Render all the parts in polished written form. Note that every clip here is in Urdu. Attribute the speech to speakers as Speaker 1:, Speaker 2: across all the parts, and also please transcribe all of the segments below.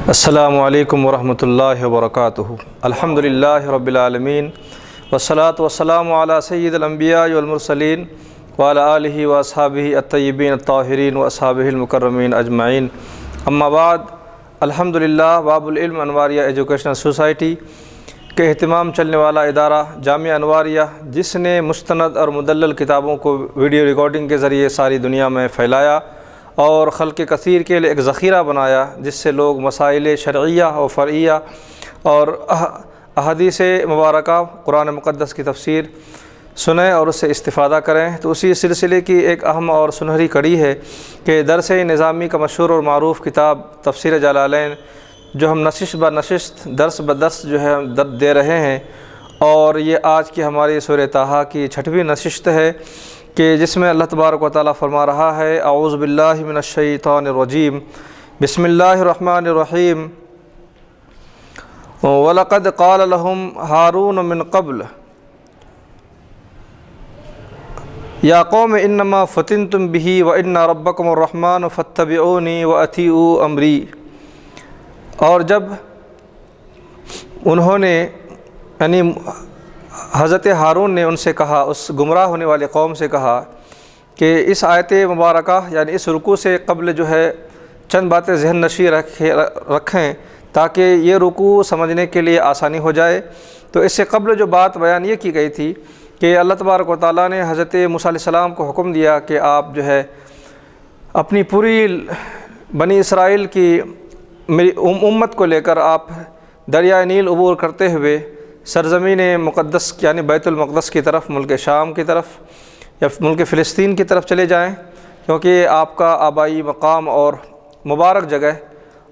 Speaker 1: السلام علیکم ورحمۃ اللہ وبرکاتہ۔ الحمدللہ رب العالمین والصلاة والسلام علی سید الانبیاء والمرسلین وعلی آلہ واصحابہ الطیبین الطاہرین واصحابہ المکرمین اجمعین، اما بعد۔ الحمدللہ باب العلم انواریہ ایجوکیشنل سوسائٹی کے اہتمام چلنے والا ادارہ جامعہ انواریہ، جس نے مستند اور مدلل کتابوں کو ویڈیو ریکارڈنگ کے ذریعے ساری دنیا میں پھیلایا اور خلق کثیر کے لیے ایک ذخیرہ بنایا، جس سے لوگ مسائل شرعیہ و فرعیہ اور احادیث مبارکہ قرآن مقدس کی تفسیر سنیں اور اس سے استفادہ کریں، تو اسی سلسلے کی ایک اہم اور سنہری کڑی ہے کہ درس نظامی کا مشہور اور معروف کتاب تفسیر جلالین، جو ہم نشست بہ نشست درس بدرس دے رہے ہیں، اور یہ آج کی ہماری سورہ طٰہٰ کی 6ویں نشست ہے کہ جس میں اللہ تبارک و تعالیٰ فرما رہا ہے: اعوذ باللہ من الشیطان الرجیم، بسم اللہ الرحمن الرحیم، وَلَقَدْ قَالَ لَهُمْ هَارُونُ مِنْ قَبْلُ یا قوم انما فتنتم بِهِ وَإِنَّ رَبَّكُمُ الرَّحْمَنُ فَاتَّبِعُونِي وَأَطِیعُوا أَمْرِی۔ اور جب انہوں نے یعنی حضرت ہارون نے ان سے کہا، اس گمراہ ہونے والے قوم سے کہا کہ اس آیت مبارکہ یعنی اس رکوع سے قبل چند باتیں ذہن نشین رکھیں تاکہ یہ رکوع سمجھنے کے لیے آسانی ہو جائے۔ تو اس سے قبل جو بات بیان یہ کی گئی تھی کہ اللہ تبارک و تعالیٰ نے حضرت موسیٰ علیہ السلام کو حکم دیا کہ آپ اپنی پوری بنی اسرائیل کی میری امت کو لے کر آپ دریائے نیل عبور کرتے ہوئے سرزمین مقدس یعنی بیت المقدس کی طرف، ملک شام کی طرف یا ملک فلسطین کی طرف چلے جائیں، کیونکہ یہ آپ کا آبائی مقام اور مبارک جگہ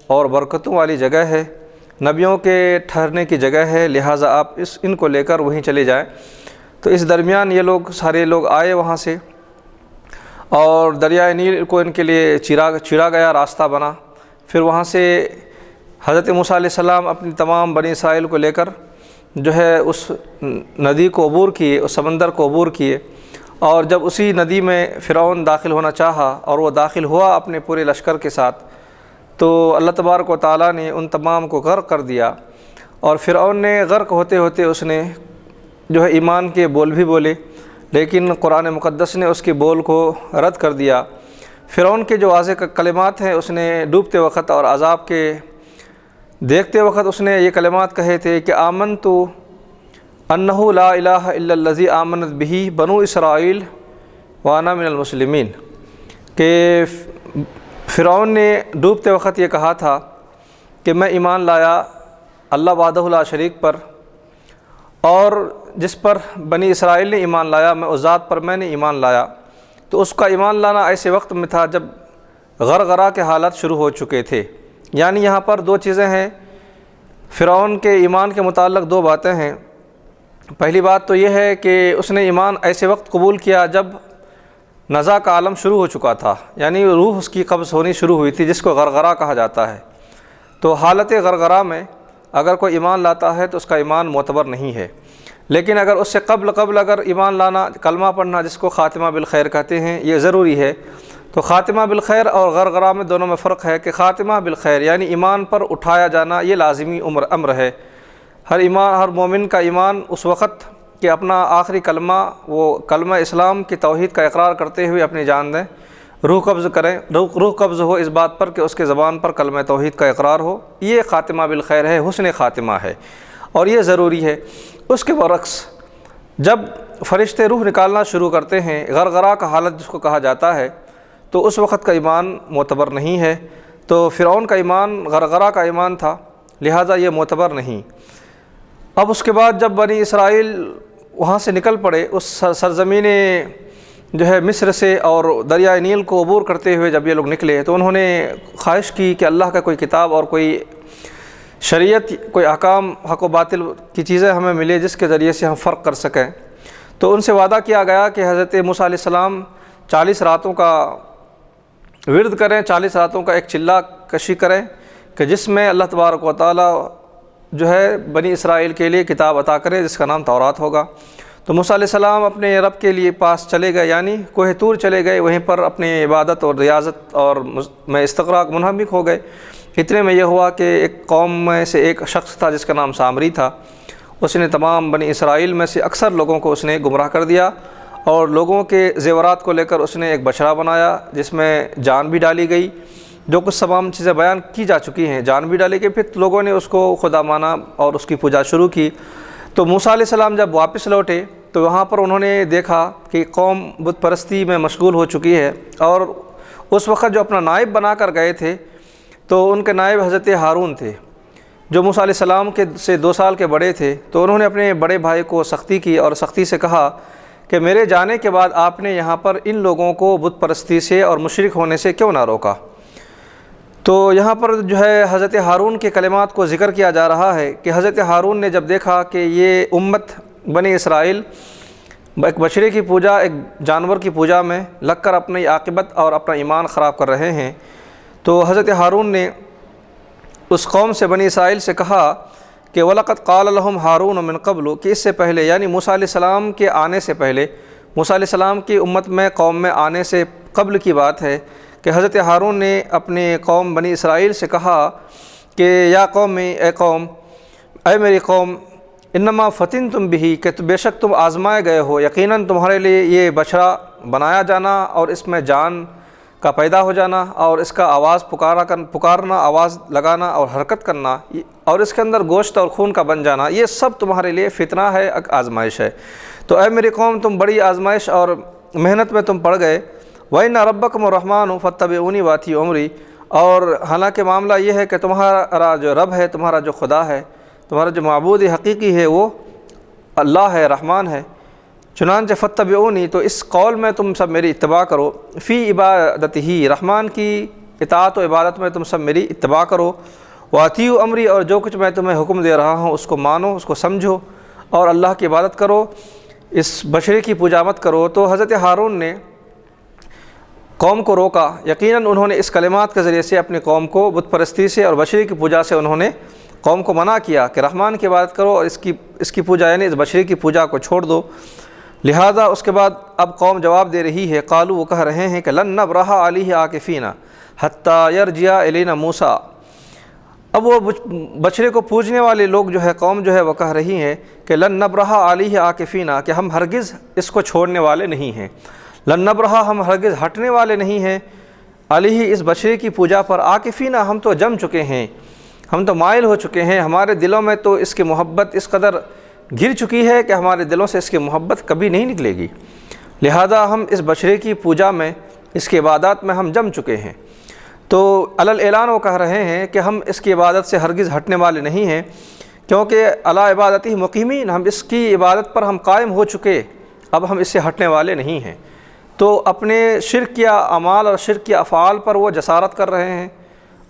Speaker 1: اور برکتوں والی جگہ ہے، نبیوں کے ٹھہرنے کی جگہ ہے، لہٰذا آپ ان کو لے کر وہیں چلے جائیں۔ تو اس درمیان یہ سارے لوگ آئے وہاں سے، اور دریائے نیل کو ان کے لیے چیرا گیا، راستہ بنا۔ پھر وہاں سے حضرت موسیٰ علیہ السلام اپنی تمام بنی اسرائیل کو لے کر اس ندی کو عبور کیے، اس سمندر کو عبور کیے، اور جب اسی ندی میں فرعون داخل ہونا چاہا اور وہ داخل ہوا اپنے پورے لشکر کے ساتھ، تو اللہ تبارک و تعالیٰ نے ان تمام کو غرق کر دیا، اور فرعون نے غرق ہوتے ہوتے اس نے ایمان کے بول بھی بولے، لیکن قرآن مقدس نے اس کے بول کو رد کر دیا۔ فرعون کے جو واضح کلمات ہیں، اس نے ڈوبتے وقت اور عذاب کے دیکھتے وقت اس نے یہ کلمات کہے تھے کہ آمنت انہ لا الہ الا الذی آمنت بہ بنو اسرائیل وانا من المسلمین، کہ فرعون نے ڈوبتے وقت یہ کہا تھا کہ میں ایمان لایا اللہ وحدہ لا شریک پر، اور جس پر بنی اسرائیل نے ایمان لایا میں اس ذات پر میں نے ایمان لایا۔ تو اس کا ایمان لانا ایسے وقت میں تھا جب غرغرہ کے حالات شروع ہو چکے تھے۔ یعنی یہاں پر دو چیزیں ہیں، فرعون کے ایمان کے متعلق دو باتیں ہیں۔ پہلی بات تو یہ ہے کہ اس نے ایمان ایسے وقت قبول کیا جب نزا کا عالم شروع ہو چکا تھا، یعنی روح اس کی قبض ہونی شروع ہوئی تھی، جس کو غرغرہ کہا جاتا ہے۔ تو حالت غرغرہ میں اگر کوئی ایمان لاتا ہے تو اس کا ایمان معتبر نہیں ہے، لیکن اگر اس سے قبل اگر ایمان لانا، کلمہ پڑھنا، جس کو خاتمہ بالخیر کہتے ہیں، یہ ضروری ہے۔ تو خاتمہ بالخیر اور غرغرہ میں دونوں میں فرق ہے کہ خاتمہ بالخیر یعنی ایمان پر اٹھایا جانا یہ لازمی امر ہے۔ ہر مومن کا ایمان اس وقت کہ اپنا آخری کلمہ، وہ کلمہ اسلام کی توحید کا اقرار کرتے ہوئے اپنی جان دیں، روح قبض کریں، روح قبض ہو اس بات پر کہ اس کے زبان پر کلمہ توحید کا اقرار ہو، یہ خاتمہ بالخیر ہے، حسن خاتمہ ہے، اور یہ ضروری ہے۔ اس کے برعکس جب فرشتے روح نکالنا شروع کرتے ہیں، غرغرہ کا حالت جس کو کہا جاتا ہے، تو اس وقت کا ایمان معتبر نہیں ہے۔ تو فرعون کا ایمان غرغرہ کا ایمان تھا، لہٰذا یہ معتبر نہیں۔ اب اس کے بعد جب بنی اسرائیل وہاں سے نکل پڑے، اس سرزمین مصر سے اور دریائے نیل کو عبور کرتے ہوئے جب یہ لوگ نکلے، تو انہوں نے خواہش کی کہ اللہ کا کوئی کتاب اور کوئی شریعت، کوئی احکام، حق و باطل کی چیزیں ہمیں ملے جس کے ذریعے سے ہم فرق کر سکیں۔ تو ان سے وعدہ کیا گیا کہ حضرت موسیٰ علیہ السلام 40 راتوں کا ورد کریں، 40 راتوں کا ایک چلہ کشی کریں کہ جس میں اللہ تبارک و تعالیٰ بنی اسرائیل کے لیے کتاب عطا کرے جس کا نام تورات ہوگا۔ تو موسیٰ علیہ السلام اپنے رب کے لیے پاس چلے گئے، یعنی کوہ طور چلے گئے، وہیں پر اپنی عبادت اور ریاضت اور میں استغراق منہمک ہو گئے۔ اتنے میں یہ ہوا کہ ایک قوم میں سے ایک شخص تھا جس کا نام سامری تھا، اس نے تمام بنی اسرائیل میں سے اکثر لوگوں کو اس نے گمراہ کر دیا، اور لوگوں کے زیورات کو لے کر اس نے ایک بچڑا بنایا جس میں جان بھی ڈالی گئی، جو کچھ تمام چیزیں بیان کی جا چکی ہیں، جان بھی ڈالی گئی۔ پھر لوگوں نے اس کو خدا مانا اور اس کی پوجا شروع کی۔ تو موسیٰ علیہ السلام جب واپس لوٹے تو وہاں پر انہوں نے دیکھا کہ قوم بت پرستی میں مشغول ہو چکی ہے، اور اس وقت جو اپنا نائب بنا کر گئے تھے تو ان کے نائب حضرت ہارون تھے، جو موسیٰ علیہ السلام سے 2 سال کے بڑے تھے۔ تو انہوں نے اپنے بڑے بھائی کو سختی کی اور سختی سے کہا کہ میرے جانے کے بعد آپ نے یہاں پر ان لوگوں کو بت پرستی سے اور مشرک ہونے سے کیوں نہ روکا؟ تو یہاں پر جو ہے حضرت ہارون کے کلمات کو ذکر کیا جا رہا ہے کہ حضرت ہارون نے جب دیکھا کہ یہ امت بنی اسرائیل ایک بچڑے کی پوجا، ایک جانور کی پوجا میں لگ کر اپنی عاقبت اور اپنا ایمان خراب کر رہے ہیں، تو حضرت ہارون نے اس قوم سے بنی اسرائیل سے کہا کہ وَلَقَدْ قَالَ لَهُمْ هَارُونُ مِنْ قَبْلُ، کہ اس سے پہلے یعنی موسیٰ علیہ السلام کے آنے سے پہلے، موسیٰ علیہ السلام کی امت میں قوم میں آنے سے قبل کی بات ہے کہ حضرت ہارون نے اپنے قوم بنی اسرائیل سے کہا کہ یا قوم، اے قوم، اے میری قوم، انما فتنتم بھی، کہ بے شک تم آزمائے گئے ہو، یقیناً تمہارے لیے یہ بچڑا بنایا جانا اور اس میں جان کا پیدا ہو جانا اور اس کا آواز پکارنا، آواز لگانا اور حرکت کرنا، اور اس کے اندر گوشت اور خون کا بن جانا، یہ سب تمہارے لیے فتنہ ہے، آزمائش ہے۔ تو اے میری قوم، تم بڑی آزمائش اور محنت میں تم پڑ گئے۔ وَإِنَّ رَبَّكُمُ الرَّحْمَنُ فَاتَّبِعُونِي وَأَطِيعُوا أَمْرِي، اور حالانکہ معاملہ یہ ہے کہ تمہارا جو رب ہے، تمہارا جو خدا ہے، تمہارا جو معبود حقیقی ہے وہ اللہ ہے، رحمان ہے۔ چنانچہ فَاتَّبِعُونِي، تو اس قول میں تم سب میری اتباع کرو، فی عبادتہ، رحمان کی اطاعت و عبادت میں تم سب میری اتباع کرو، وَأَطِيعُوا أَمْرِي، اور جو کچھ میں تمہیں حکم دے رہا ہوں اس کو مانو، اس کو سمجھو، اور اللہ کی عبادت کرو، اس بچڑے کی پوجا مت کرو۔ تو حضرت ہارون نے قوم کو روکا، یقیناً انہوں نے اس کلمات کے ذریعے سے اپنی قوم کو بت پرستی سے اور بچڑے کی پوجا سے انہوں نے قوم کو منع کیا کہ رحمان کی عبادت کرو اور اس کی پوجا یعنی اس بچڑے کی پوجا کو چھوڑ دو۔ لہذا اس کے بعد اب قوم جواب دے رہی ہے، قالوا، وہ کہہ رہے ہیں کہ لن نبرح علیہ عاکفین حتی یرجع الینا موسیٰ۔ اب وہ بچڑے کو پوجنے والے لوگ جو ہے، قوم جو ہے، وہ کہہ رہی ہیں کہ لن نبرح علیہ عاکفین، کہ ہم ہرگز اس کو چھوڑنے والے نہیں ہیں، لن نبرح، ہم ہرگز ہٹنے والے نہیں ہیں، علیہ، اس بچڑے کی پوجا پر، عاکفین، ہم تو جم چکے ہیں، ہم تو مائل ہو چکے ہیں، ہمارے دلوں میں تو اس کی محبت اس قدر گر چکی ہے کہ ہمارے دلوں سے اس کی محبت کبھی نہیں نکلے گی، لہذا ہم اس بچڑے کی پوجا میں، اس کی عبادات میں ہم جم چکے ہیں۔ تو علی الاعلان وہ کہہ رہے ہیں کہ ہم اس کی عبادت سے ہرگز ہٹنے والے نہیں ہیں، کیونکہ علی عبادتہ مقیمین، ہم اس کی عبادت پر ہم قائم ہو چکے، اب ہم اس سے ہٹنے والے نہیں ہیں۔ تو اپنے شرک یا اعمال اور شرک کے افعال پر وہ جسارت کر رہے ہیں،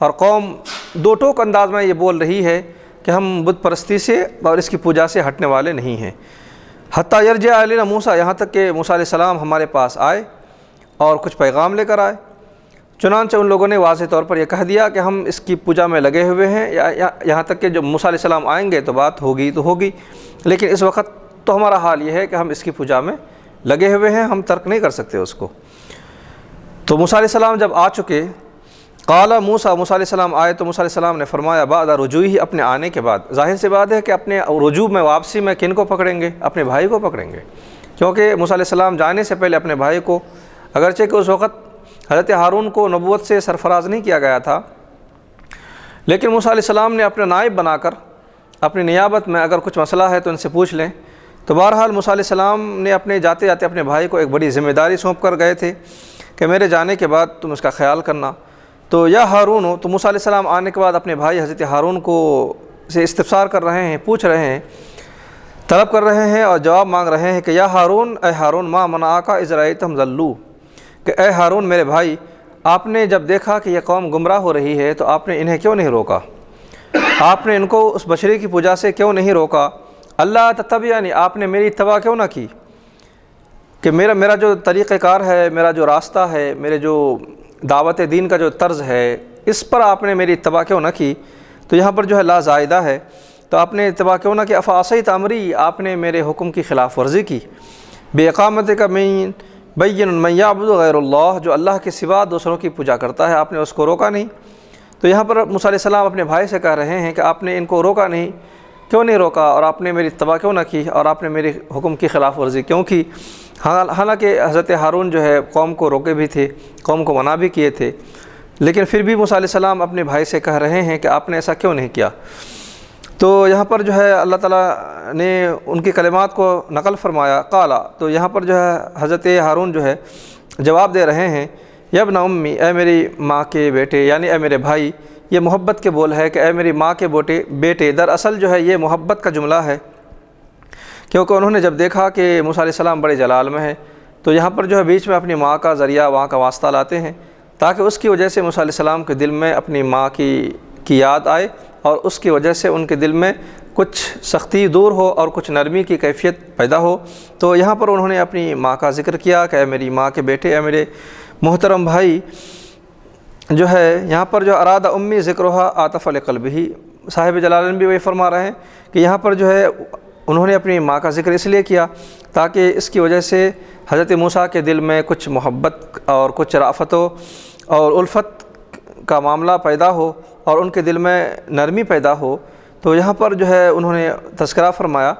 Speaker 1: اور قوم دو ٹوک انداز میں یہ بول رہی ہے کہ ہم بت پرستی سے اور اس کی پوجا سے ہٹنے والے نہیں ہیں۔ حتی یرجع الینا موسیٰ، یہاں تک کہ موسیٰ علیہ السلام ہمارے پاس آئے اور کچھ پیغام لے کر آئے۔ چنانچہ ان لوگوں نے واضح طور پر یہ کہہ دیا کہ ہم اس کی پوجا میں لگے ہوئے ہیں، یہاں تک کہ جب موسیٰ علیہ السلام آئیں گے تو بات ہوگی تو ہوگی، لیکن اس وقت تو ہمارا حال یہ ہے کہ ہم اس کی پوجا میں لگے ہوئے ہیں، ہم ترک نہیں کر سکتے اس کو۔ تو موسیٰ علیہ السلام جب آ چکے، قال موسیٰ، موسیٰ علیہ السلام آئے تو موسیٰ علیہ السلام نے فرمایا بعد رجوعہ، اپنے آنے کے بعد، ظاہر سی بات ہے کہ اپنے رجوع میں، واپسی میں کن کو پکڑیں گے؟ اپنے بھائی کو پکڑیں گے، کیونکہ موسیٰ علیہ السلام جانے سے پہلے اپنے بھائی کو، اگرچہ کہ اس وقت حضرت ہارون کو نبوت سے سرفراز نہیں کیا گیا تھا، لیکن موسیٰ علیہ السلام نے اپنے نائب بنا کر اپنی نیابت میں اگر کچھ مسئلہ ہے تو ان سے پوچھ لیں۔ تو بہرحال موسیٰ علیہ السلام نے اپنے جاتے جاتے اپنے بھائی کو ایک بڑی ذمہ داری سونپ کر گئے تھے کہ میرے جانے کے بعد تم اس کا خیال کرنا۔ تو یا ہارون، تو موسیٰ علیہ السلام آنے کے بعد اپنے بھائی حضرت ہارون کو سے استفسار کر رہے ہیں، پوچھ رہے ہیں، طلب کر رہے ہیں اور جواب مانگ رہے ہیں کہ یا ہارون، اے ہارون، ما منعک اذ رأیتہم ضلوا، کہ اے ہارون میرے بھائی، آپ نے جب دیکھا کہ یہ قوم گمراہ ہو رہی ہے تو آپ نے انہیں کیوں نہیں روکا؟ آپ نے ان کو اس بچڑے کی پوجا سے کیوں نہیں روکا؟ اللہ تتبعنی، آپ نے میری اتباع کیوں نہ کی؟ کہ میرا جو طریقہ کار ہے، میرا جو راستہ ہے، میرے جو دعوت دین کا جو طرز ہے، اس پر آپ نے میری اتباع کیوں نہ کی؟ تو یہاں پر جو ہے لا زائدہ ہے، تو آپ نے اتباع کیوں نہ کی؟ افعصیت امری، آپ نے میرے حکم کی خلاف ورزی کی۔ بے اقامتک بین من یعبد غیر اللہ، جو اللہ کے سوا دوسروں کی پوجا کرتا ہے، آپ نے اس کو روکا نہیں۔ تو یہاں پر موسیٰ علیہ السلام اپنے بھائی سے کہہ رہے ہیں کہ آپ نے ان کو روکا نہیں، کیوں نہیں روکا، اور آپ نے میری اتباع کیوں نہ کی، اور آپ نے میری حکم کی خلاف ورزی کیوں کی؟ حالانکہ حضرت ہارون جو ہے قوم کو روکے بھی تھے، قوم کو منع بھی کیے تھے، لیکن پھر بھی موسیٰ علیہ السلام اپنے بھائی سے کہہ رہے ہیں کہ آپ نے ایسا کیوں نہیں کیا۔ تو یہاں پر جو ہے اللہ تعالیٰ نے ان کی کلمات کو نقل فرمایا، قالا، تو یہاں پر جو ہے حضرت ہارون جو ہے جواب دے رہے ہیں، یا ابن امی، اے میری ماں کے بیٹے، یعنی اے میرے بھائی۔ یہ محبت کے بول ہے کہ اے میری ماں کے بیٹے، دراصل جو ہے یہ محبت کا جملہ ہے، کیونکہ انہوں نے جب دیکھا کہ موسیٰ علیہ السلام بڑے جلال میں ہیں تو یہاں پر جو ہے بیچ میں اپنی ماں کا ذریعہ، وہاں کا واسطہ لاتے ہیں، تاکہ اس کی وجہ سے موسیٰ علیہ السلام کے دل میں اپنی ماں کی یاد آئے، اور اس کی وجہ سے ان کے دل میں کچھ سختی دور ہو اور کچھ نرمی کی کیفیت پیدا ہو۔ تو یہاں پر انہوں نے اپنی ماں کا ذکر کیا کہ اے میری ماں کے بیٹے، اے میرے محترم بھائی۔ جو ہے یہاں پر جو ارادہ امی ذکرها عاطف لقلبہ، صاحب جلالین بھی وہی فرما رہے ہیں کہ یہاں پر جو ہے انہوں نے اپنی ماں کا ذکر اس لیے کیا تاکہ اس کی وجہ سے حضرت موسیٰ کے دل میں کچھ محبت اور کچھ رافت اور الفت کا معاملہ پیدا ہو اور ان کے دل میں نرمی پیدا ہو۔ تو یہاں پر جو ہے انہوں نے تذکرہ فرمایا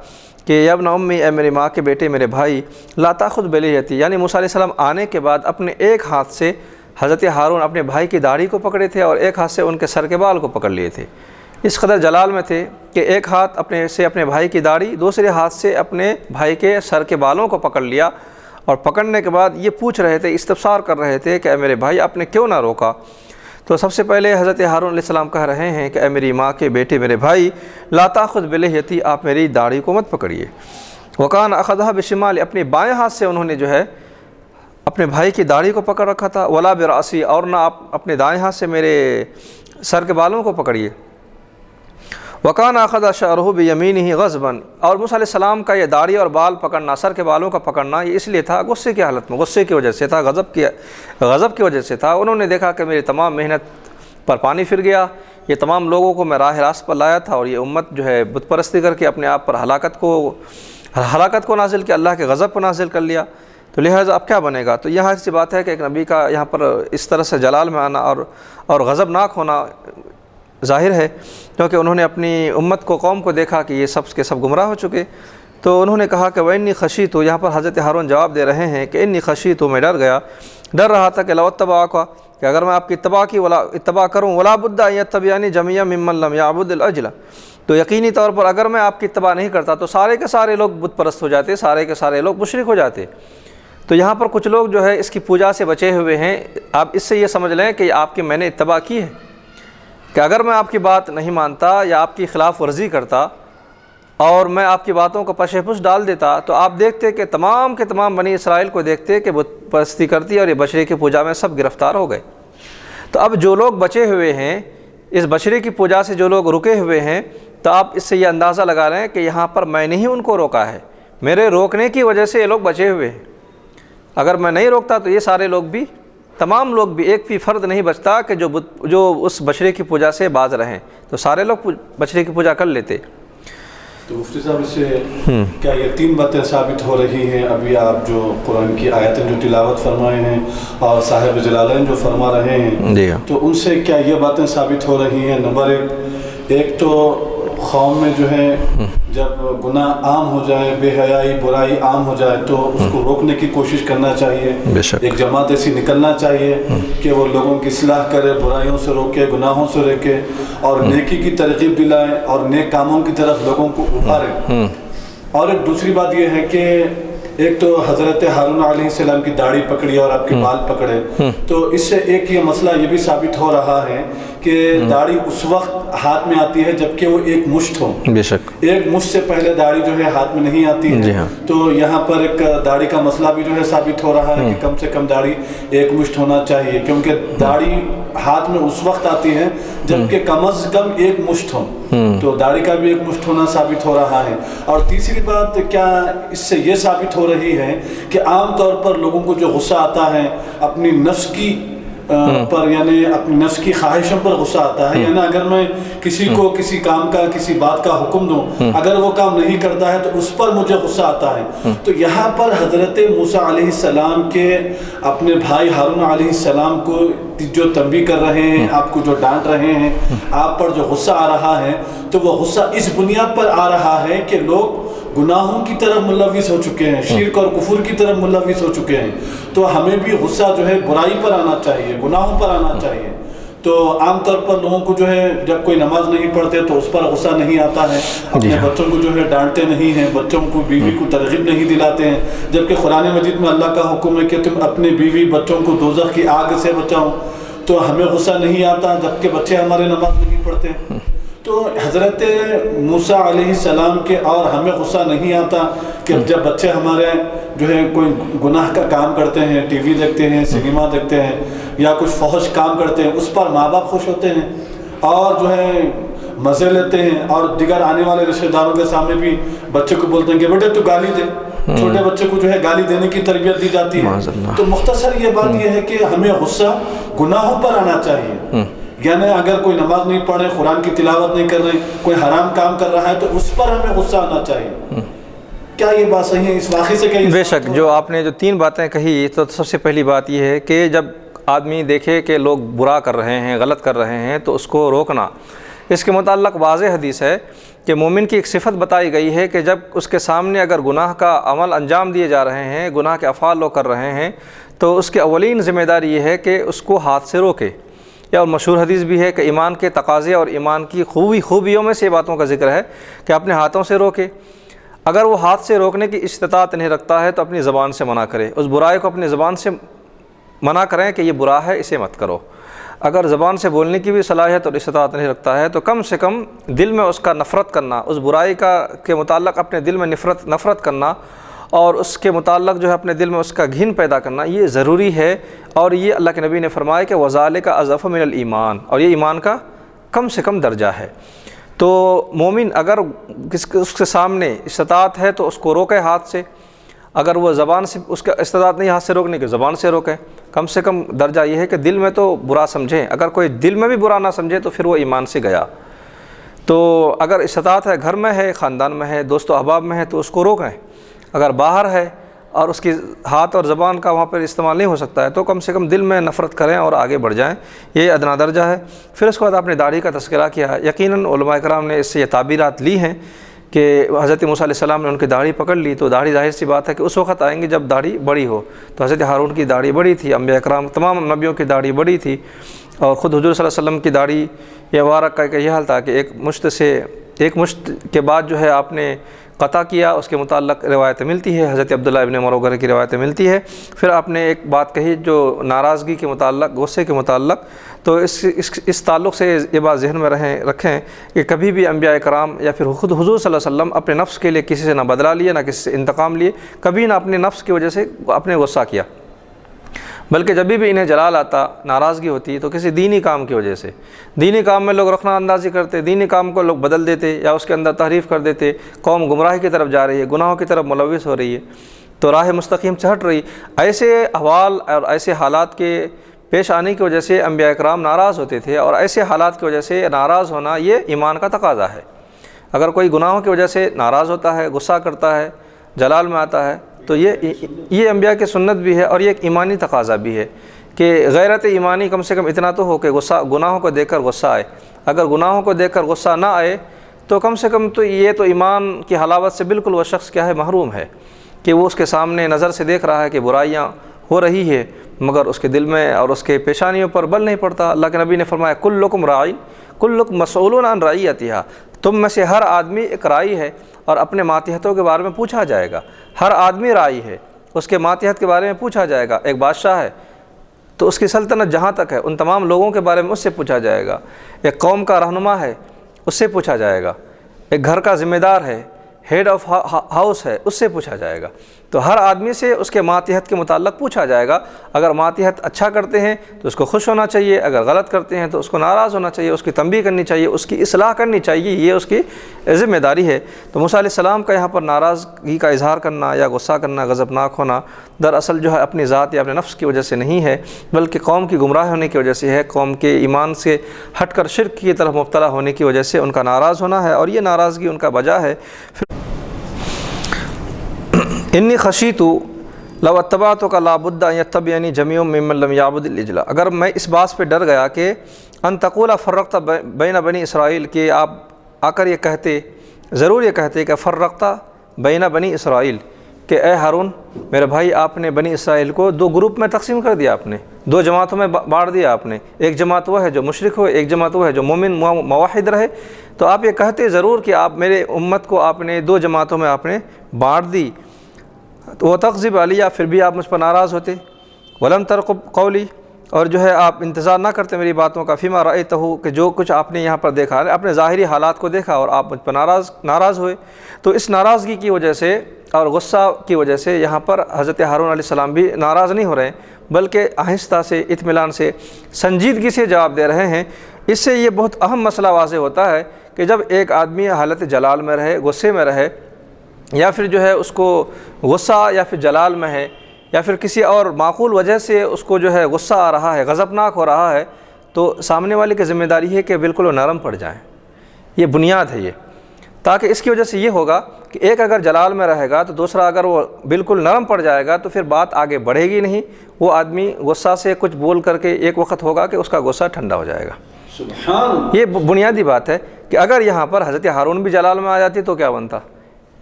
Speaker 1: کہ یا ابن امی، اے میری ماں کے بیٹے، میرے بھائی، لا تاخذ بلیتی، یعنی موسیٰ علیہ السلام آنے کے بعد اپنے ایک ہاتھ سے حضرت ہارون اپنے بھائی کی داڑھی کو پکڑے تھے اور ایک ہاتھ سے ان کے سر کے بال کو پکڑ لیے تھے۔ اس قدر جلال میں تھے کہ ایک ہاتھ اپنے بھائی کی داڑھی، دوسرے ہاتھ سے اپنے بھائی کے سر کے بالوں کو پکڑ لیا، اور پکڑنے کے بعد یہ پوچھ رہے تھے، استفسار کر رہے تھے کہ اے میرے بھائی، آپ نے کیوں نہ روکا؟ تو سب سے پہلے حضرت ہارون علیہ السلام کہہ رہے ہیں کہ اے میری ماں کے بیٹے، میرے بھائی، لا تاخذ بلحیتی، آپ میری داڑھی کو مت پکڑیے۔ وکان اخذھا بشمال، اپنے بائیں ہاتھ سے انہوں نے جو ہے اپنے بھائی کی داڑھی کو پکڑ رکھا تھا، ولا براسی، اور نہ آپ اپنے دائیں ہاتھ سے میرے سر کے بالوں کو پکڑیے۔ وکان اخذ شعرہ بیمینہ غضبا، اور موسیٰ علیہ السلام کا یہ داڑھی اور بال پکڑنا، سر کے بالوں کا پکڑنا، یہ اس لیے تھا غصے کی حالت میں، غصے کی وجہ سے تھا، غضب کی وجہ سے تھا۔ انہوں نے دیکھا کہ میری تمام محنت پر پانی پھر گیا، یہ تمام لوگوں کو میں راہ راست پر لایا تھا، اور یہ امت جو ہے بت پرستی کر کے اپنے آپ پر ہلاکت کو نازل کیا، اللہ کے غضب کو نازل کر لیا، تو لہٰذا اب کیا بنے گا؟ تو یہاں ایسی بات ہے کہ ایک نبی کا یہاں پر اس طرح سے جلال میں آنا اور غضبناک ہونا ظاہر ہے، کیونکہ انہوں نے اپنی امت کو، قوم کو دیکھا کہ یہ سب کے سب گمراہ ہو چکے۔ تو انہوں نے کہا کہ وَإِنِّي خَشِيتُ، یہاں پر حضرت ہارون جواب دے رہے ہیں کہ اِنِّي خَشِيتُ، میں ڈر رہا تھا کہ لَوْ اتَّبَعَكَ، کہ اگر میں آپ کی اتباع کروں، وَلَا بُدَّ أَن يَتَّبِعَنِي جَمِيعًا مِّمَّن لَّمْ يَعْبُدِ الْعِجْلَ، تو یقینی طور پر اگر میں آپ کی اتباع نہیں کرتا تو سارے کے سارے لوگ بت پرست ہو جاتے، سارے کے سارے لوگ مشرک ہو جاتے۔ تو یہاں پر کچھ لوگ جو ہے اس کی پوجا سے بچے ہوئے ہیں۔ آپ اس سے یہ سمجھ لیں کہ آپ کی میں نے اتباع کی ہے، کہ اگر میں آپ کی بات نہیں مانتا یا آپ کی خلاف ورزی کرتا اور میں آپ کی باتوں کو پشے پش ڈال دیتا، تو آپ دیکھتے کہ تمام کے تمام بنی اسرائیل کو دیکھتے کہ بت پرستی کرتی اور یہ بچڑے کی پوجا میں سب گرفتار ہو گئے۔ تو اب جو لوگ بچے ہوئے ہیں اس بچڑے کی پوجا سے، جو لوگ رکے ہوئے ہیں، تو آپ اس سے یہ اندازہ لگا لیں کہ یہاں پر میں نے ہی ان کو روکا ہے، میرے روکنے کی وجہ سے یہ لوگ بچے ہوئے ہیں۔ اگر میں نہیں روکتا تو یہ سارے لوگ بھی، تمام لوگ بھی، ایک بھی فرد نہیں بچتا کہ جو اس بچڑے کی پوجا سے باز رہیں، تو سارے لوگ بچڑے کی پوجا کر لیتے۔
Speaker 2: تو مفتی صاحب، اس سے کیا یہ تین باتیں ثابت ہو رہی ہیں؟ ابھی آپ جو قرآن کی آیتیں جو تلاوت فرمائے ہیں اور صاحب جلالین جو فرما رہے ہیں،
Speaker 1: جی،
Speaker 2: تو ان سے کیا یہ باتیں ثابت ہو رہی ہیں؟ نمبر ایک تو قوم میں جو ہے جب گناہ عام ہو جائے، بے حیائی، برائی عام ہو جائے، تو اس کو روکنے کی کوشش کرنا چاہیے۔ ایک جماعت ایسی نکلنا چاہیے کہ وہ لوگوں کی اصلاح کرے، برائیوں سے روکے، گناہوں سے روکے، اور نیکی کی ترغیب دلائے اور نیک کاموں کی طرف لوگوں کو ابھارے۔ اور ایک دوسری بات یہ ہے کہ ایک تو حضرت ہارون علیہ السلام کی داڑھی پکڑی اور آپ کے بال پکڑے، تو اس سے ایک یہ مسئلہ یہ بھی ثابت ہو رہا ہے کہ داڑھی اس وقت ہاتھ میں آتی ہے جبکہ وہ ایک مشت ہو،
Speaker 1: بے شک
Speaker 2: ایک مشت سے پہلے داڑھی جو ہے ہاتھ میں نہیں آتی ہے۔ تو یہاں پر ایک داڑھی کا مسئلہ بھی جو ہے ثابت ہو رہا ہے کہ کم سے کم داڑھی ایک مشت ہونا چاہیے، کیونکہ داڑھی ہاتھ میں اس وقت آتی ہے جبکہ کم از کم ایک مشت ہو، تو داڑھی کا بھی ایک مشت ہونا ثابت ہو رہا ہے۔ اور تیسری بات کیا اس سے یہ ثابت ہو رہی ہے کہ عام طور پر لوگوں کو جو غصہ آتا ہے اپنی نفس کی پر، یعنی اپنی نفس کی خواہشوں پر غصہ آتا ہے، یعنی اگر میں کسی کو کسی کام کا، کسی بات کا حکم دوں، اگر وہ کام نہیں کرتا ہے تو اس پر مجھے غصہ آتا ہے۔ تو یہاں پر حضرت موسیٰ علیہ السلام کے اپنے بھائی ہارون علیہ السلام کو جو تنبیہ کر رہے ہیں، آپ کو جو ڈانٹ رہے ہیں، آپ پر جو غصہ آ رہا ہے، تو وہ غصہ اس بنیاد پر آ رہا ہے کہ لوگ گناہوں کی طرف ملوث ہو چکے ہیں، شرک اور کفر کی طرف ملوث ہو چکے ہیں۔ تو ہمیں بھی غصہ جو ہے برائی پر آنا چاہیے، گناہوں پر آنا چاہیے۔ تو عام طور پر لوگوں کو جو ہے جب کوئی نماز نہیں پڑھتے تو اس پر غصہ نہیں آتا ہے، اپنے بچوں کو جو ہے ڈانٹتے نہیں ہیں، بچوں کو بیوی کو ترغیب نہیں دلاتے ہیں، جبکہ قرآن مجید میں اللہ کا حکم ہے کہ تم اپنے بیوی بچوں کو دوزخ کی آگ سے بچاؤ، تو ہمیں غصہ نہیں آتا جبکہ بچے ہمارے نماز نہیں پڑھتے۔ تو حضرت موسیٰ علیہ السلام کے اور ہمیں غصہ نہیں آتا کہ جب بچے ہمارے جو ہے کوئی گناہ کا کام کرتے ہیں، ٹی وی دیکھتے ہیں، سنیما دیکھتے ہیں یا کچھ فحش کام کرتے ہیں، اس پر ماں باپ خوش ہوتے ہیں اور جو ہے مزے لیتے ہیں، اور دیگر آنے والے رشتہ داروں کے سامنے بھی بچے کو بولتے ہیں کہ بیٹے تو گالی دے، چھوٹے بچے کو جو ہے گالی دینے کی تربیت دی جاتی ہے۔ تو مختصر یہ بات یہ ہے کہ ہمیں غصہ گناہوں پر آنا چاہیے، یعنی اگر کوئی نماز نہیں پڑھ رہے، قرآن کی تلاوت نہیں کر رہے، کوئی حرام کام کر رہا ہے تو اس پر ہمیں غصہ آنا چاہیے۔ کیا یہ بات صحیح ہے؟ اس واقعے سے کہیں
Speaker 1: بے شک جو آپ نے جو 3 باتیں کہی، تو سب سے پہلی بات یہ ہے کہ جب آدمی دیکھے کہ لوگ برا کر رہے ہیں، غلط کر رہے ہیں، تو اس کو روکنا۔ اس کے متعلق واضح حدیث ہے کہ مومن کی ایک صفت بتائی گئی ہے کہ جب اس کے سامنے اگر گناہ کا عمل انجام دیے جا رہے ہیں، گناہ کے افعال لوگ کر رہے ہیں، تو اس کی اولین ذمہ داری یہ ہے کہ اس کو ہاتھ سے روکے۔ یا مشہور حدیث بھی ہے کہ ایمان کے تقاضے اور ایمان کی خوبیوں میں سے باتوں کا ذکر ہے کہ اپنے ہاتھوں سے روکے۔ اگر وہ ہاتھ سے روکنے کی استطاعت نہیں رکھتا ہے تو اپنی زبان سے منع کرے، اس برائی کو اپنی زبان سے منع کریں کہ یہ برا ہے، اسے مت کرو۔ اگر زبان سے بولنے کی بھی صلاحیت اور استطاعت نہیں رکھتا ہے تو کم سے کم دل میں اس کا نفرت کرنا، اس برائی کے متعلق اپنے دل میں نفرت کرنا اور اس کے متعلق جو ہے اپنے دل میں اس کا گھن پیدا کرنا، یہ ضروری ہے۔ اور یہ اللہ کے نبی نے فرمایا کہ وَذَلِكَ أَضْعَفُ مِنَ الْإِيمَانِ، اور یہ ایمان کا کم سے کم درجہ ہے۔ تو مومن اگر اس کے سامنے استطاعت ہے تو اس کو روکے ہاتھ سے، اگر وہ زبان سے اس کا استطاعت نہیں ہاتھ سے روکنے کی، زبان سے روکیں۔ کم سے کم درجہ یہ ہے کہ دل میں تو برا سمجھیں، اگر کوئی دل میں بھی برا نہ سمجھے تو پھر وہ ایمان سے گیا۔ تو اگر استطاعت ہے، گھر میں ہے، خاندان میں ہے، دوست و احباب میں ہے، تو اس کو روکیں۔ اگر باہر ہے اور اس کی ہاتھ اور زبان کا وہاں پر استعمال نہیں ہو سکتا ہے تو کم سے کم دل میں نفرت کریں اور آگے بڑھ جائیں، یہ ادنا درجہ ہے۔ پھر اس کے بعد آپ نے داڑھی کا تذکرہ کیا، یقیناً علماء کرام نے اس سے یہ تعبیرات لی ہیں کہ حضرت موسیٰ علیہ السلام نے ان کی داڑھی پکڑ لی، تو داڑھی ظاہر سی بات ہے کہ اس وقت آئیں گے جب داڑھی بڑی ہو۔ تو حضرت ہارون کی داڑھی بڑی تھی، انبیاء کرام تمام نبیوں کی داڑھی بڑی تھی، اور خود حضور صلی اللہ علیہ وسلم کی داڑھی یہ مبارک کا یہ حال تھا کہ ایک مشت کے بعد جو ہے آپ نے قطع کیا، اس کے متعلق روایتیں ملتی ہے، حضرت عبداللہ ابن عمر وغیرہ کی روایتیں ملتی ہے۔ پھر آپ نے ایک بات کہی جو ناراضگی کے متعلق، غصے کے متعلق، تو اس تعلق سے یہ بات ذہن میں رکھیں کہ کبھی بھی انبیاء کرام یا پھر خود حضور صلی اللہ علیہ وسلم اپنے نفس کے لیے کسی سے نہ بدلہ لیے، نہ کسی سے انتقام لیے، کبھی نہ اپنے نفس کی وجہ سے اپنے غصہ کیا، بلکہ جب بھی انہیں جلال آتا، ناراضگی ہوتی تو کسی دینی کام کی وجہ سے، دینی کام میں لوگ رخنہ اندازی کرتے، دینی کام کو لوگ بدل دیتے یا اس کے اندر تحریف کر دیتے، قوم گمراہی کی طرف جا رہی ہے، گناہوں کی طرف ملوث ہو رہی ہے، تو راہ مستقیم سے ہٹ رہی، ایسے احوال اور ایسے حالات کے پیش آنے کی وجہ سے انبیاء کرام ناراض ہوتے تھے، اور ایسے حالات کی وجہ سے ناراض ہونا یہ ایمان کا تقاضا ہے۔ اگر کوئی گناہوں کی وجہ سے ناراض ہوتا ہے، غصہ کرتا ہے، جلال میں آتا ہے، تو یہ انبیاء کی سنت بھی ہے اور یہ ایک ایمانی تقاضا بھی ہے کہ غیرت ایمانی کم سے کم اتنا تو ہو کہ گناہوں کو دیکھ کر غصہ آئے۔ اگر گناہوں کو دیکھ کر غصہ نہ آئے تو کم سے کم تو یہ تو ایمان کی حلاوت سے بالکل وہ شخص کیا ہے، محروم ہے، کہ وہ اس کے سامنے نظر سے دیکھ رہا ہے کہ برائیاں ہو رہی ہے، مگر اس کے دل میں اور اس کے پیشانیوں پر بل نہیں پڑتا۔ اللہ کے نبی نے فرمایا کلکم راعین کلکم مسئولون عن رعیتہا، تم میں سے ہر آدمی ایک راعی ہے اور اپنے ماتحتوں کے بارے میں پوچھا جائے گا۔ ہر آدمی راعی ہے، اس کے ماتحت کے بارے میں پوچھا جائے گا۔ ایک بادشاہ ہے تو اس کی سلطنت جہاں تک ہے ان تمام لوگوں کے بارے میں اس سے پوچھا جائے گا۔ ایک قوم کا رہنما ہے، اس سے پوچھا جائے گا۔ ایک گھر کا ذمہ دار ہے، ہیڈ آف ہاؤس ہے، اس سے پوچھا جائے گا۔ تو ہر آدمی سے اس کے ماتحت کے متعلق پوچھا جائے گا۔ اگر ماتحت اچھا کرتے ہیں تو اس کو خوش ہونا چاہیے، اگر غلط کرتے ہیں تو اس کو ناراض ہونا چاہیے، اس کی تنبیہ کرنی چاہیے، اس کی اصلاح کرنی چاہیے، یہ اس کی ذمہ داری ہے۔ تو موسیٰ علیہ السلام کا یہاں پر ناراضگی کا اظہار کرنا یا غصہ کرنا، غضبناک ہونا، دراصل جو ہے اپنی ذات یا اپنے نفس کی وجہ سے نہیں ہے، بلکہ قوم کی گمراہ ہونے کی وجہ سے ہے، قوم کے ایمان سے ہٹ کر شرک کی طرف مبتلا ہونے کی وجہ سے ان کا ناراض ہونا ہے، اور یہ ناراضگی ان کا وجہ ہے۔ انی خشیت لو اتبعتک لا بد ان یتبعنی جمیع ممن لم یعبد العجل، اگر میں اس بات پہ ڈر گیا کہ ان تقول فرقت بین بنی اسرائیل، کہ آپ آ کر یہ کہتے، ضرور یہ کہتے کہ فرقت بین بنی اسرائیل، کہ اے ہارون میرے بھائی آپ نے بنی اسرائیل کو دو گروپ میں تقسیم کر دیا، آپ نے دو جماعتوں میں بانٹ دیا آپ نے، ایک جماعت وہ ہے جو مشرک ہو، ایک جماعت وہ ہے جو مومن موحد رہے، تو آپ یہ کہتے ضرور کہ آپ میرے امت کو آپ نے دو جماعتوں میں آپ نے بانٹ دی، تو وہ تغضب علیہ، پھر بھی آپ مجھ پر ناراض ہوتے، ولم ترقب قولی، اور جو ہے آپ انتظار نہ کرتے میری باتوں کا، فیما رأیتہ، کہ جو کچھ آپ نے یہاں پر دیکھا، اپنے ظاہری حالات کو دیکھا اور آپ مجھ پر ناراض ہوئے، تو اس ناراضگی کی وجہ سے اور غصہ کی وجہ سے یہاں پر حضرت ہارون علیہ السلام بھی ناراض نہیں ہو رہے ہیں، بلکہ آہستہ سے، اطمینان سے، سنجیدگی سے جواب دے رہے ہیں۔ اس سے یہ بہت اہم مسئلہ واضح ہوتا ہے کہ جب ایک آدمی حالت جلال میں رہے، غصے میں رہے، یا پھر جو ہے اس کو غصہ یا پھر جلال میں ہے، یا پھر کسی اور معقول وجہ سے اس کو جو ہے غصہ آ رہا ہے، غضبناک ہو رہا ہے، تو سامنے والے کی ذمہ داری ہے کہ بالکل وہ نرم پڑ جائیں، یہ بنیاد ہے یہ، تاکہ اس کی وجہ سے یہ ہوگا کہ ایک اگر جلال میں رہے گا تو دوسرا اگر وہ بالکل نرم پڑ جائے گا تو پھر بات آگے بڑھے گی نہیں، وہ آدمی غصہ سے کچھ بول کر کے ایک وقت ہوگا کہ اس کا غصہ ٹھنڈا ہو جائے گا۔
Speaker 2: سبحان،
Speaker 1: یہ بنیادی بات ہے کہ اگر یہاں پر حضرت ہارون بھی جلال میں آ جاتی تو کیا بنتا؟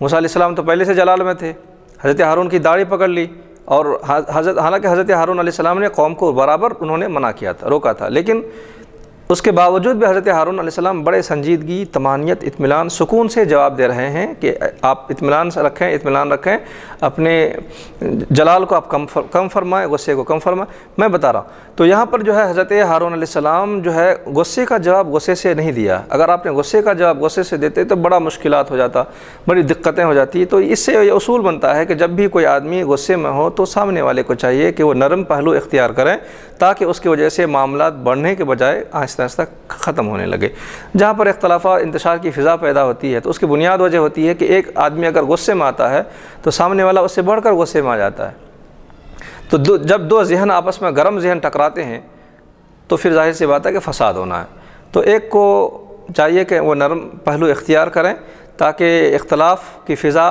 Speaker 1: موسیٰ علیہ السلام تو پہلے سے جلال میں تھے، حضرت ہارون کی داڑھی پکڑ لی، اور حالانکہ حضرت ہارون علیہ السلام نے قوم کو برابر انہوں نے منع کیا تھا، روکا تھا، لیکن اس کے باوجود بھی حضرت ہارون علیہ السلام بڑے سنجیدگی، طمانینت، اطمینان، سکون سے جواب دے رہے ہیں کہ آپ اطمینان سے رکھیں، اطمینان رکھیں، اپنے جلال کو آپ کم فرمائیں، غصے کو کم فرمائیں۔ میں بتا رہا ہوں تو یہاں پر جو ہے حضرت ہارون علیہ السلام جو ہے غصے کا جواب غصے سے نہیں دیا، اگر آپ نے غصے کا جواب غصے سے دیتے تو بڑا مشکلات ہو جاتا، بڑی دقتیں ہو جاتی، تو اس سے یہ اصول بنتا ہے کہ جب بھی کوئی آدمی غصے میں ہو تو سامنے والے کو چاہیے کہ وہ نرم پہلو اختیار کریں، تاکہ اس کی وجہ سے معاملات بڑھنے کے بجائے آہستہ آہستہ ختم ہونے لگے۔ جہاں پر اختلافات، انتشار کی فضا پیدا ہوتی ہے تو اس کی بنیاد وجہ ہوتی ہے کہ ایک آدمی اگر غصے میں آتا ہے تو سامنے والا اس سے بڑھ کر غصے میں آ جاتا ہے، تو جب دو ذہن آپس میں گرم ذہن ٹکراتے ہیں تو پھر ظاہر سی بات ہے کہ فساد ہونا ہے، تو ایک کو چاہیے کہ وہ نرم پہلو اختیار کریں تاکہ اختلاف کی فضا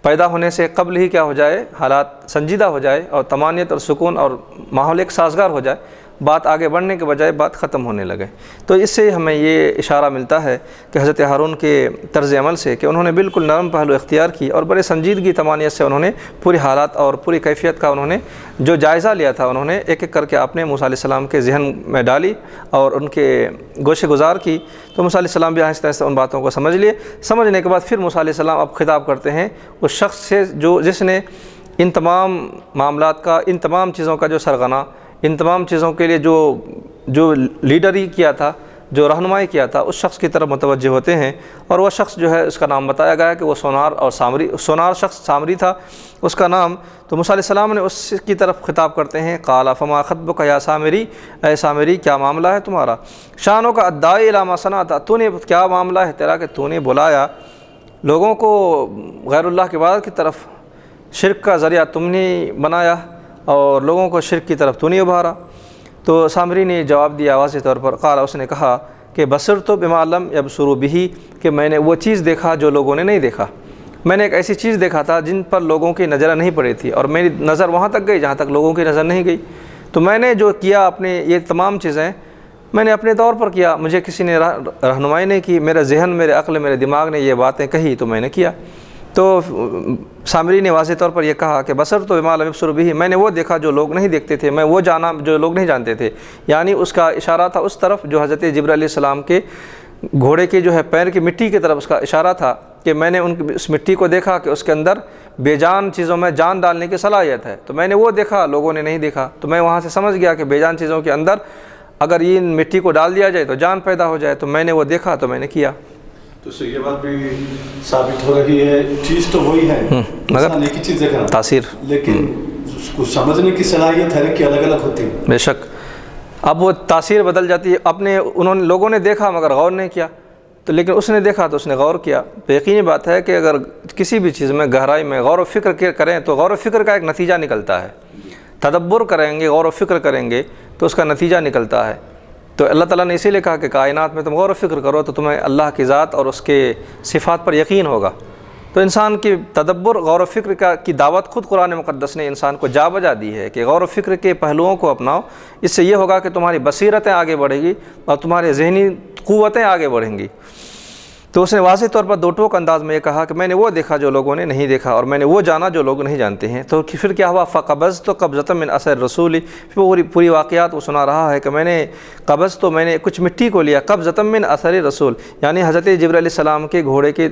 Speaker 1: پیدا ہونے سے قبل ہی کیا ہو جائے، حالات سنجیدہ ہو جائے اور طمانینت اور سکون اور ماحول ایک سازگار ہو جائے، بات آگے بڑھنے کے بجائے بات ختم ہونے لگے۔ تو اس سے ہمیں یہ اشارہ ملتا ہے کہ حضرت ہارون کے طرز عمل سے کہ انہوں نے بالکل نرم پہلو اختیار کی اور بڑے سنجیدگی، طمانینت سے انہوں نے پوری حالات اور پوری کیفیت کا انہوں نے جو جائزہ لیا تھا، انہوں نے ایک ایک کر کے آپ نے موسیٰ علیہ السلام کے ذہن میں ڈالی اور ان کے گوشے گزار کی، تو موسیٰ علیہ السلام بھی آہستہ آہستہ ان باتوں کو سمجھ لیے۔ سمجھنے کے بعد پھر موسیٰ علیہ السلام اب خطاب کرتے ہیں اس شخص سے جس نے ان تمام معاملات کا، ان تمام چیزوں کا جو سرغنہ، ان تمام چیزوں کے لیے جو لیڈری کیا تھا، جو رہنمائی کیا تھا، اس شخص کی طرف متوجہ ہوتے ہیں، اور وہ شخص جو ہے اس کا نام بتایا گیا کہ وہ سونار شخص سامری تھا اس کا نام۔ تو موسیٰ علیہ السلام نے اس کی طرف خطاب کرتے ہیں، قال فما خطبک یا سامری، اے سامری کیا معاملہ ہے تمہارا، شانوں کا الداعی الی ما صنعت، تو نے کیا معاملہ ہے تیرا کہ تو نے بلایا لوگوں کو غیر اللہ کی عبادت کی طرف، شرک کا ذریعہ تم نے بنایا اور لوگوں کو شرک کی طرف تو نہیں ابھارا۔ تو سامری نے جواب دیا واضح طور پر، قال، اس نے کہا کہ بصرت بما لم یبصروا بہ، کہ میں نے وہ چیز دیکھا جو لوگوں نے نہیں دیکھا، میں نے ایک ایسی چیز دیکھا تھا جن پر لوگوں کی نظر نہیں پڑی تھی، اور میری نظر وہاں تک گئی جہاں تک لوگوں کی نظر نہیں گئی، تو میں نے جو کیا اپنے یہ تمام چیزیں میں نے اپنے طور پر کیا، مجھے کسی نے رہنمائی نہیں کی، میرا ذہن، میرے عقل، میرے دماغ نے یہ باتیں کہی تو میں نے کیا۔ تو سامری نے واضح طور پر یہ کہا کہ بصر تو بما لم یبصروا بہ، میں نے وہ دیکھا جو لوگ نہیں دیکھتے تھے، میں وہ جانا جو لوگ نہیں جانتے تھے، یعنی اس کا اشارہ تھا اس طرف جو حضرت جبرائیل علیہ السلام کے گھوڑے کے جو ہے پیر کی مٹی کی طرف اس کا اشارہ تھا کہ میں نے اس مٹی کو دیکھا کہ اس کے اندر بے جان چیزوں میں جان ڈالنے کی صلاحیت ہے، تو میں نے وہ دیکھا، لوگوں نے نہیں دیکھا، تو میں وہاں سے سمجھ گیا کہ بے جان چیزوں کے اندر اگر یہ مٹی کو ڈال دیا جائے تو جان پیدا ہو جائے، تو میں نے وہ دیکھا تو میں نے کیا۔
Speaker 2: تو اس سے یہ بات بھی ثابت ہو رہی ہے، چیز تو وہی ہے،
Speaker 1: مگر
Speaker 2: ایک ہی چیز دیکھنا،
Speaker 1: تاثیر،
Speaker 2: لیکن اس کو سمجھنے کی صلاحیت ہر ایک کی الگ الگ ہوتی ہے۔
Speaker 1: بے شک اب وہ تاثیر بدل جاتی ہے، لوگوں نے دیکھا مگر غور نہیں کیا، تو لیکن اس نے دیکھا تو اس نے غور کیا۔ تو یقینی بات ہے کہ اگر کسی بھی چیز میں گہرائی میں غور و فکر کریں تو غور و فکر کا ایک نتیجہ نکلتا ہے، تدبر کریں گے، غور و فکر کریں گے تو اس کا نتیجہ نکلتا ہے۔ تو اللہ تعالیٰ نے اسی لیے کہا کہ کائنات میں تم غور و فکر کرو تو تمہیں اللہ کی ذات اور اس کے صفات پر یقین ہوگا، تو انسان کی تدبر غور و فکر کی دعوت خود قرآن مقدس نے انسان کو جا بجا دی ہے کہ غور و فکر کے پہلوؤں کو اپناؤ، اس سے یہ ہوگا کہ تمہاری بصیرتیں آگے بڑھیں گی اور تمہارے ذہنی قوتیں آگے بڑھیں گی۔ تو اس نے واضح طور پر دو ٹوک انداز میں یہ کہا کہ میں نے وہ دیکھا جو لوگوں نے نہیں دیکھا، اور میں نے وہ جانا جو لوگ نہیں جانتے ہیں۔ تو پھر کیا ہوا؟ فقبضت قبضۃ من اثر رسول، پھر پوری واقعات وہ سنا رہا ہے کہ میں نے میں نے کچھ مٹی کو لیا، قبضۃ من اثر رسول، یعنی حضرت جبرائیل علیہ السلام کے گھوڑے کے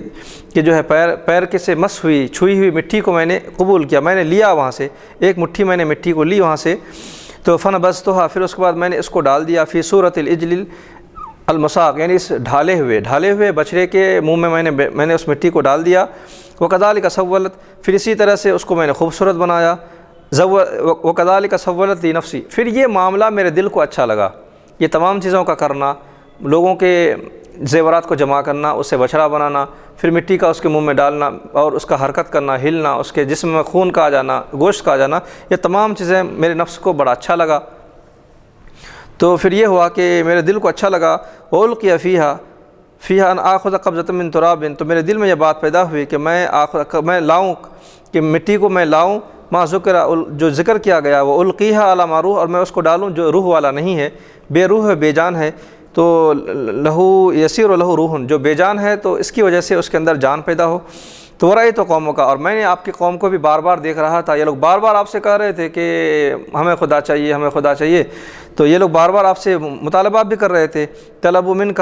Speaker 1: جو ہے پیر کے سے مس ہوئی چھوئی ہوئی مٹی کو میں نے قبول کیا، میں نے لیا وہاں سے ایک مٹھی، میں نے مٹی کو لی وہاں سے۔ تو فنبذتھا، پھر اس کے بعد میں نے اس کو ڈال دیا فی صورت العجل المساق، یعنی اس ڈھالے ہوئے بچڑے کے منہ میں میں نے اس مٹی کو ڈال دیا۔ وکذالک سولت، پھر اسی طرح سے اس کو میں نے خوبصورت بنایا۔ وکذالک سولت لی نفسی، پھر یہ معاملہ میرے دل کو اچھا لگا، یہ تمام چیزوں کا کرنا، لوگوں کے زیورات کو جمع کرنا، اسے بچڑا بنانا، پھر مٹی کا اس کے منہ میں ڈالنا اور اس کا حرکت کرنا، ہلنا، اس کے جسم میں خون کا آ جانا، گوشت کا آ جانا، یہ تمام چیزیں میرے نفس کو بڑا اچھا لگا۔ تو پھر یہ ہوا کہ میرے دل کو اچھا لگا۔ وَأُلْقِيَ فِيهَا أَنْ آخُذَ قَبْضَةً مِّن تُرَابٍ، تو میرے دل میں یہ بات پیدا ہوئی کہ میں لاؤں، کہ مٹی کو میں لاؤں، ما ذکر، جو ذکر کیا گیا، وہ القیہا علی ما روح، اور میں اس کو ڈالوں جو روح والا نہیں ہے، بے روح ہے، بے جان ہے۔ تو لہو یسیر لہو روح، جو بے جان ہے تو اس کی وجہ سے اس کے اندر جان پیدا ہو۔ تو ورأیت قوموں کا، اور میں نے آپ کی قوم کو بھی بار بار دیکھ رہا تھا، یہ لوگ بار بار آپ سے کہہ رہے تھے کہ ہمیں خدا چاہیے، ہمیں خدا چاہیے، تو یہ لوگ بار بار آپ سے مطالبہ بھی کر رہے تھے، طلبوا منک،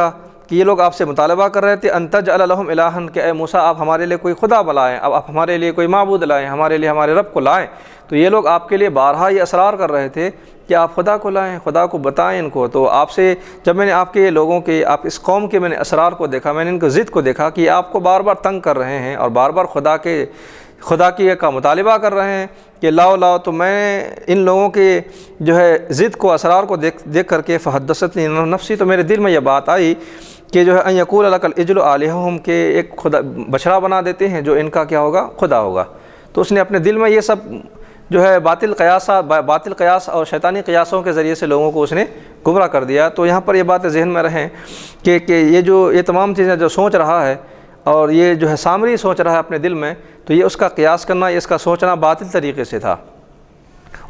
Speaker 1: کہ یہ لوگ آپ سے مطالبہ کر رہے تھے، ان تجعل لہم الہا، کہ اے موسیٰ آپ ہمارے لیے کوئی خدا بلائیں، اب آپ ہمارے لیے کوئی معبود لائیں، ہمارے لیے ہمارے رب کو لائیں۔ تو یہ لوگ آپ کے لیے بارہا یہ اصرار کر رہے تھے کہ آپ خدا کو لائیں، خدا کو بتائیں ان کو۔ تو آپ سے جب میں نے آپ کے لوگوں کے، آپ اس قوم کے میں نے اصرار کو دیکھا، میں نے ان کو ضد کو دیکھا کہ آپ کو بار بار تنگ کر رہے ہیں اور بار بار خدا کی کا مطالبہ کر رہے ہیں کہ لاؤ، تو میں ان لوگوں کے جو ہے ضد کو، اصرار کو دیکھ کر کے فحدثتنی نفسی، تو میرے دل میں یہ بات آئی کہ جو ہے ان یقول لک العجل الہہم، کہ ایک خدا بچڑا بنا دیتے ہیں جو ان کا کیا ہوگا؟ خدا ہوگا۔ تو اس نے اپنے دل میں یہ سب جو ہے باطل قیاس اور شیطانی قیاسوں کے ذریعے سے لوگوں کو اس نے گمراہ کر دیا۔ تو یہاں پر یہ باتیں ذہن میں رہیں کہ یہ تمام چیزیں جو سوچ رہا ہے اور یہ جو ہے سامری سوچ رہا ہے اپنے دل میں، تو یہ اس کا قیاس کرنا، یہ اس کا سوچنا باطل طریقے سے تھا،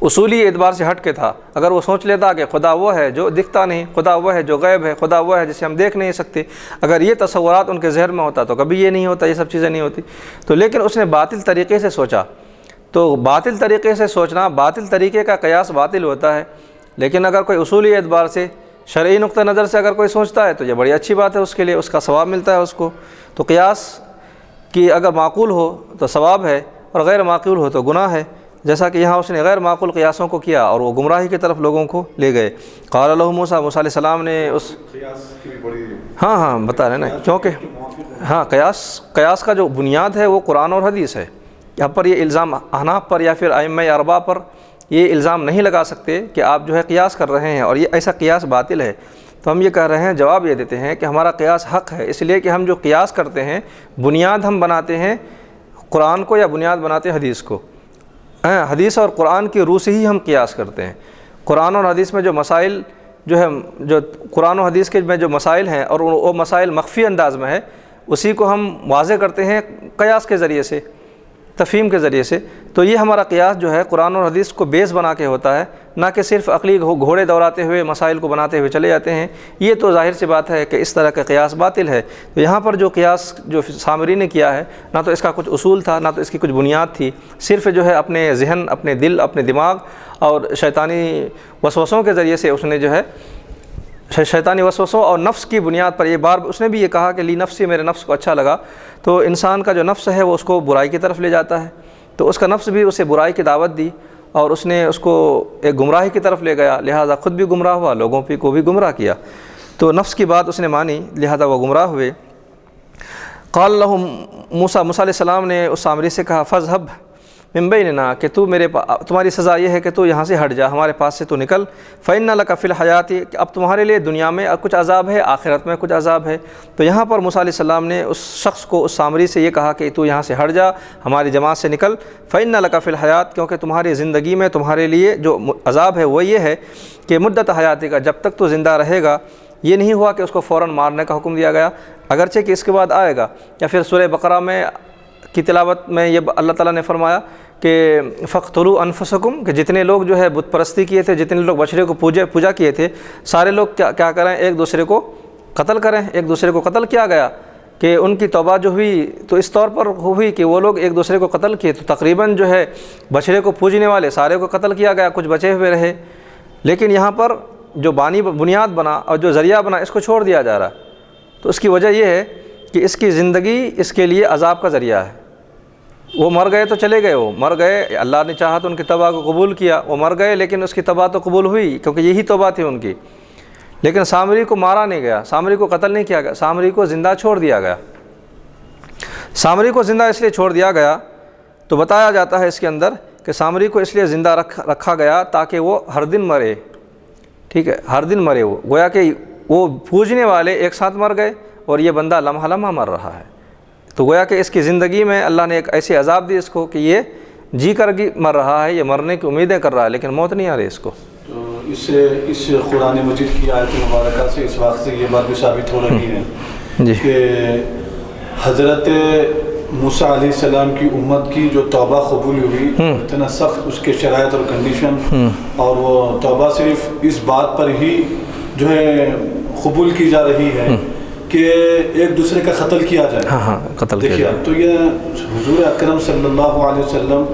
Speaker 1: اصولی اعتبار سے ہٹ کے تھا۔ اگر وہ سوچ لیتا کہ خدا وہ ہے جو دکھتا نہیں، خدا وہ ہے جو غیب ہے، خدا وہ ہے جسے ہم دیکھ نہیں سکتے، اگر یہ تصورات ان کے ذہن میں ہوتا تو کبھی یہ نہیں ہوتا، یہ سب چیزیں نہیں ہوتی۔ تو لیکن اس نے باطل طریقے سے سوچا، تو باطل طریقے سے سوچنا، باطل طریقے کا قیاس باطل ہوتا ہے۔ لیکن اگر کوئی اصولی اعتبار سے، شرعی نقطہ نظر سے اگر کوئی سوچتا ہے تو یہ بڑی اچھی بات ہے، اس کے لیے اس کا ثواب ملتا ہے اس کو۔ تو قیاس کی اگر معقول ہو تو ثواب ہے اور غیر معقول ہو تو گناہ ہے، جیسا کہ یہاں اس نے غیر معقول قیاسوں کو کیا اور وہ گمراہی کی طرف لوگوں کو لے گئے۔ قال لہ موسیٰ علیہ السلام نے اس ہاں بتا رہے نا، کیونکہ قیاس کا جو بنیاد ہے وہ قرآن اور حدیث ہے۔ یہاں پر یہ الزام احناف پر یا پھر ائمہ اربعہ پر یہ الزام نہیں لگا سکتے کہ آپ جو ہے قیاس کر رہے ہیں اور یہ ایسا قیاس باطل ہے۔ تو ہم یہ کہہ رہے ہیں، جواب یہ دیتے ہیں کہ ہمارا قیاس حق ہے، اس لیے کہ ہم جو قیاس کرتے ہیں بنیاد ہم بناتے ہیں قرآن کو یا بنیاد بناتے ہیں حدیث کو۔ حدیث اور قرآن کی روح سے ہی ہم قیاس کرتے ہیں۔ قرآن اور حدیث میں جو مسائل جو قرآن و حدیث کے میں جو مسائل ہیں اور وہ مسائل مخفی انداز میں ہے، اسی کو ہم واضح کرتے ہیں قیاس کے ذریعے سے، تفہیم کے ذریعے سے۔ تو یہ ہمارا قیاس جو ہے قرآن اور حدیث کو بیس بنا کے ہوتا ہے، نہ کہ صرف عقلی گھوڑے دوڑاتے ہوئے مسائل کو بناتے ہوئے چلے جاتے ہیں۔ یہ تو ظاہر سی بات ہے کہ اس طرح کا قیاس باطل ہے۔ تو یہاں پر جو قیاس جو سامری نے کیا ہے، نہ تو اس کا کچھ اصول تھا، نہ تو اس کی کچھ بنیاد تھی، صرف جو ہے اپنے ذہن، اپنے دل، اپنے دماغ اور شیطانی وسوسوں کے ذریعے سے اس نے جو ہے شیطانی وسوسوں اور نفس کی بنیاد پر یہ بار اس نے بھی یہ کہا کہ لی نفسی، میرے نفس کو اچھا لگا۔ تو انسان کا جو نفس ہے وہ اس کو برائی کی طرف لے جاتا ہے، تو اس کا نفس بھی اسے برائی کی دعوت دی اور اس نے اس کو ایک گمراہی کی طرف لے گیا، لہٰذا خود بھی گمراہ ہوا، لوگوں کو بھی گمراہ کیا۔ تو نفس کی بات اس نے مانی، لہٰذا وہ گمراہ ہوئے۔ قال لہم موسیٰ علیہ السلام نے اس سامری سے کہا فاذهب من بیننا، کہ تو تمہاری سزا یہ ہے کہ تو یہاں سے ہٹ جا، ہمارے پاس سے تو نکل۔ فإن لک فی الحیات، اب تمہارے لیے دنیا میں کچھ عذاب ہے، آخرت میں کچھ عذاب ہے۔ تو یہاں پر موسیٰ علیہ السلام نے اس شخص کو، اس سامری سے یہ کہا کہ تو یہاں سے ہٹ جا، ہماری جماعت سے نکل۔ فإن لک فی الحیات، کیونکہ تمہاری زندگی میں تمہارے لیے جو عذاب ہے وہ یہ ہے کہ مدت حیاتی کا، جب تک تو زندہ رہے گا۔ یہ نہیں ہوا کہ اس کو فوراً مارنے کا حکم دیا گیا، اگرچہ کہ اس کے بعد آئے گا، یا پھر سورہ بقرہ میں کی تلاوت میں یہ اللہ تعالیٰ نے فرمایا کہ فَاقْتُلُوا أَنفُسَكُمْ کہ جتنے لوگ جو ہے بت پرستی کیے تھے، جتنے لوگ بچڑے کو پوجا کیے تھے، سارے لوگ کیا کریں، ایک دوسرے کو قتل کریں۔ ایک دوسرے کو قتل کیا گیا کہ ان کی توبہ جو ہوئی تو اس طور پر ہوئی کہ وہ لوگ ایک دوسرے کو قتل کیے، تو تقریباً جو ہے بچڑے کو پوجنے والے سارے کو قتل کیا گیا، کچھ بچے ہوئے رہے۔ لیکن یہاں پر جو بنیاد بنا اور جو ذریعہ بنا اس کو چھوڑ دیا جا رہا ہے۔ تو اس کی وجہ یہ ہے کہ اس کی زندگی اس کے لیے عذاب کا ذریعہ ہے۔ وہ مر گئے تو چلے گئے، وہ مر گئے، اللہ نے چاہا تو ان کی توبہ کو قبول کیا، وہ مر گئے لیکن اس کی توبہ تو قبول ہوئی کیونکہ یہی توبہ تھی ان کی۔ لیکن سامری کو مارا نہیں گیا، سامری کو قتل نہیں کیا گیا، سامری کو زندہ چھوڑ دیا گیا۔ سامری کو زندہ اس لیے چھوڑ دیا گیا تو بتایا جاتا ہے اس کے اندر کہ سامری کو اس لیے زندہ رکھا گیا تاکہ وہ ہر دن مرے، ٹھیک ہے، ہر دن مرے، وہ گویا کہ وہ پوجنے والے ایک ساتھ مر گئے اور یہ بندہ لمحہ لمحہ مر رہا ہے۔ تو گویا کہ اس کی زندگی میں اللہ نے ایک ایسی عذاب دی اس کو کہ یہ جی کر مر رہا ہے، یہ مرنے کی امیدیں کر رہا ہے لیکن موت نہیں آ رہی اس کو۔
Speaker 2: تو اس قرآن مجید کی آیت مبارکہ سے اس وقت سے یہ بات بھی ثابت ہو رہی ہے
Speaker 1: جی
Speaker 2: کہ حضرت موسیٰ علیہ السلام کی امت کی جو توبہ قبول ہوئی، اتنا سخت اس کے شرائط اور کنڈیشن، اور وہ توبہ صرف اس بات پر ہی جو ہے قبول کی جا رہی ہے کہ ایک دوسرے کا قتل کیا جائے۔
Speaker 1: قتل کیا
Speaker 2: دیکھیے
Speaker 1: جائے۔
Speaker 2: تو یہ حضور اکرم صلی اللہ علیہ وسلم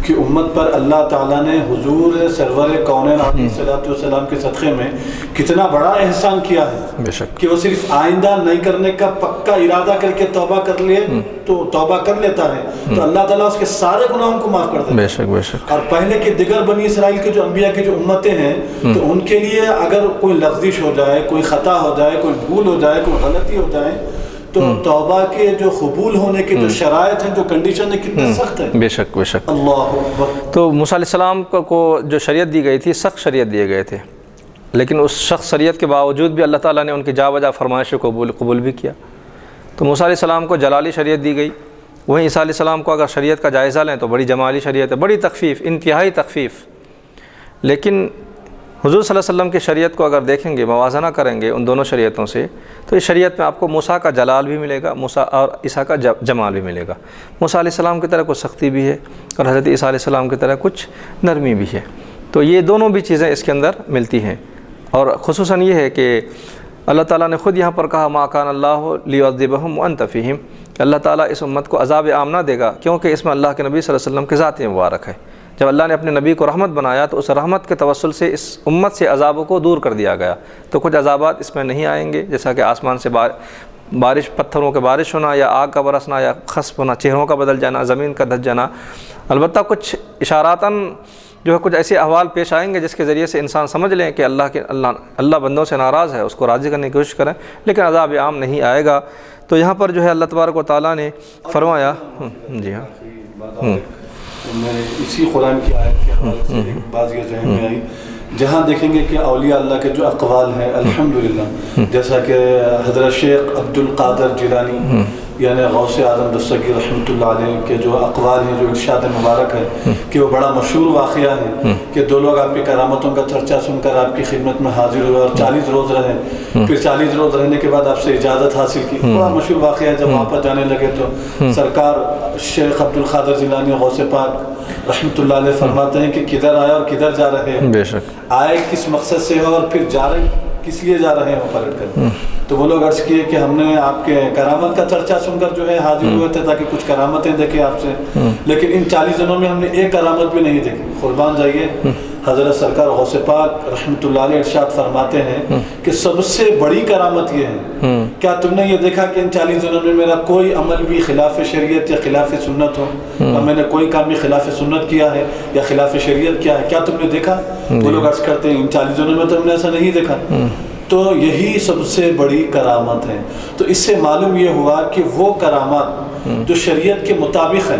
Speaker 2: کی امت پر اللہ تعالیٰ نے حضور سرور کونین علیہ السلام کے صدقے میں کتنا بڑا احسان کیا ہے،
Speaker 1: بے شک
Speaker 2: کہ وہ صرف آئندہ نہیں کرنے کا پکا ارادہ کر کے توبہ کر لیے تو توبہ کر لیتا ہے تو اللہ تعالیٰ اس کے سارے گناہوں کو معاف کر دیتا ہے۔
Speaker 1: بے شک بے شک۔
Speaker 2: اور پہلے کے دیگر بنی اسرائیل کے جو انبیاء کی جو امتیں ہیں تو ان کے لیے اگر کوئی لغزش ہو جائے، کوئی خطا ہو جائے، کوئی بھول ہو جائے، کوئی غلطی ہو جائے تو توبہ کے جو قبول ہونے کے جو شرائط ہیں، جو کنڈیشن ہے، کتنے سخت ہیں۔
Speaker 1: بے شک بے شک۔
Speaker 2: اللہ اکبر۔
Speaker 1: تو موسیٰ علیہ السلام کو جو شریعت دی گئی تھی، سخت شریعت دیے گئے تھے، لیکن اس سخت شریعت کے باوجود بھی اللہ تعالیٰ نے ان کی جا بجا فرمائشوں کو قبول بھی کیا۔ تو موسیٰ علیہ السلام کو جلالی شریعت دی گئی، وہیں عیسیٰ علیہ السلام کو اگر شریعت کا جائزہ لیں تو بڑی جمالی شریعت ہے، بڑی تخفیف، انتہائی تخفیف۔ لیکن حضور صلی اللہ علیہ وسلم کی شریعت کو اگر دیکھیں گے، موازنہ کریں گے ان دونوں شریعتوں سے، تو اس شریعت میں آپ کو موسیٰ کا جلال بھی ملے گا، موسیٰ اور عیسیٰ کا جمال بھی ملے گا۔ موسیٰ علیہ السلام کی طرح کچھ سختی بھی ہے اور حضرت عیسیٰ علیہ السلام کی طرح کچھ نرمی بھی ہے۔ تو یہ دونوں بھی چیزیں اس کے اندر ملتی ہیں، اور خصوصاً یہ ہے کہ اللہ تعالیٰ نے خود یہاں پر کہا ما کان اللہ لیعذبہم وانت فیہم، کہ اللہ تعالیٰ اس امت کو عذاب عام نہ دے گا کیونکہ اس میں اللہ کے نبی صلی اللہ علیہ وسلم کی ذات مبارک ہے۔ جب اللہ نے اپنے نبی کو رحمت بنایا تو اس رحمت کے توسل سے اس امت سے عذابوں کو دور کر دیا گیا۔ تو کچھ عذابات اس میں نہیں آئیں گے، جیسا کہ آسمان سے بارش، پتھروں کے بارش ہونا، یا آگ کا برسنا، یا خسف ہونا، چہروں کا بدل جانا، زمین کا دھس جانا۔ البتہ کچھ اشاراتاً جو ہے کچھ ایسے احوال پیش آئیں گے جس کے ذریعے سے انسان سمجھ لیں کہ اللہ بندوں سے ناراض ہے، اس کو راضی کرنے کی کوشش کریں، لیکن عذاب عام نہیں آئے گا۔ تو یہاں پر جو ہے اللہ تبارک و تعالیٰ نے فرمایا، جی ہاں،
Speaker 2: میں اسی قرآن کی آیت کے حوالے سے ایک بات یہ ذہن میں آئی، جہاں دیکھیں گے کہ اولیاء اللہ کے جو اقوال ہیں الحمدللہ، جیسا کہ حضرت شیخ عبد القادر جیلانی یعنی غوث اعظم دستگیر رحمۃ اللہ علیہ کے جو اقوال ہیں، جو ارشاد مبارک ہے کہ وہ بڑا مشہور واقعہ ہے کہ دو لوگ آپ کی کرامتوں کا چرچا سن کر آپ کی خدمت میں حاضر ہوئے اور 40 روز رہے، پھر 40 روز رہنے کے بعد آپ سے اجازت حاصل کی۔ بڑا مشہور واقعہ ہے۔ جب واپس جانے لگے تو سرکار شیخ عبد القادر جیلانی غوث پاک رحمۃ اللہ علیہ فرماتے ہیں کہ کدھر آئے اور کدھر جا رہے ہیں،
Speaker 1: بے شک
Speaker 2: آئے کس مقصد سے ہو اور پھر جا رہے کس لیے جا رہے ہیں وہ پلٹ کر۔ تو وہ لوگ عرض کیے کہ ہم نے آپ کے کرامت کا چرچا سن کر جو ہے حاضر ہوئے تھے تاکہ کچھ کرامتیں دیکھیں آپ سے، لیکن ان 40 دنوں میں ہم نے ایک کرامت بھی نہیں دیکھی۔ قربان جائیے، حضرت سرکار غوث پاک رحمۃ اللہ علیہ ارشاد فرماتے ہیں کہ سب سے بڑی کرامت یہ ہے، کیا تم نے یہ دیکھا کہ ان 40 دنوں میں میرا کوئی عمل بھی خلاف شریعت یا خلاف سنت ہو، اور میں نے کوئی کام بھی خلاف سنت کیا ہے یا خلاف شریعت کیا ہے، کیا تم نے دیکھا؟ وہ لوگ عرض کرتے ہیں ان 40 دنوں میں تو ہم نے ایسا نہیں دیکھا۔ تو یہی سب سے بڑی کرامت ہے۔ تو اس سے معلوم یہ ہوا کہ وہ کرامات جو شریعت کے مطابق ہے،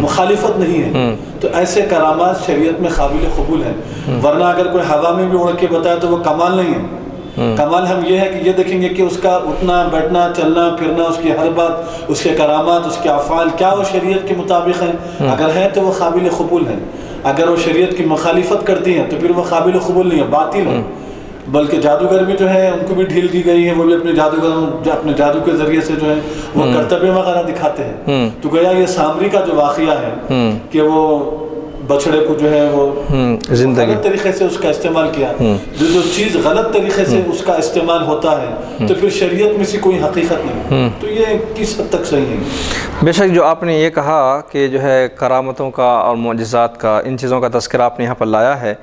Speaker 2: مخالفت نہیں ہے، تو ایسے کرامات شریعت میں قابل قبول ہیں۔ ورنہ اگر کوئی ہوا میں بھی اڑ کے بتائے تو وہ کمال نہیں ہے۔ کمال ہم یہ ہے کہ یہ دیکھیں گے کہ اس کا اٹھنا بیٹھنا چلنا پھرنا، اس کی ہر بات، اس کے کرامات، اس کے افعال کیا وہ شریعت کے مطابق ہیں؟ اگر ہیں تو وہ قابل قبول ہیں، اگر وہ شریعت کی مخالفت کرتی ہیں تو پھر وہ قابل قبول نہیں ہے، باطل ہے۔ بلکہ جادوگر بھی جو ہے ان کو بھی ڈھیل دی گئی ہے، وہ بھی اپنے جادو کے ذریعے سے جو ہے وہ کرتبے وغیرہ دکھاتے ہیں. تو گویا یہ سامری کا جو واقعہ ہے کہ وہ بچڑے کو جو ہے وہ غلط طریقے سے اس کا استعمال کیا، جو چیز غلط طریقے سے اس کا استعمال ہوتا ہے تو پھر شریعت میں سے کوئی حقیقت نہیں، تو یہ کس حد تک صحیح ہے؟
Speaker 1: بے شک جو آپ نے یہ کہا کہ جو ہے کرامتوں کا اور معجزات کا، ان چیزوں کا تذکرہ آپ نے یہاں پر لایا ہے،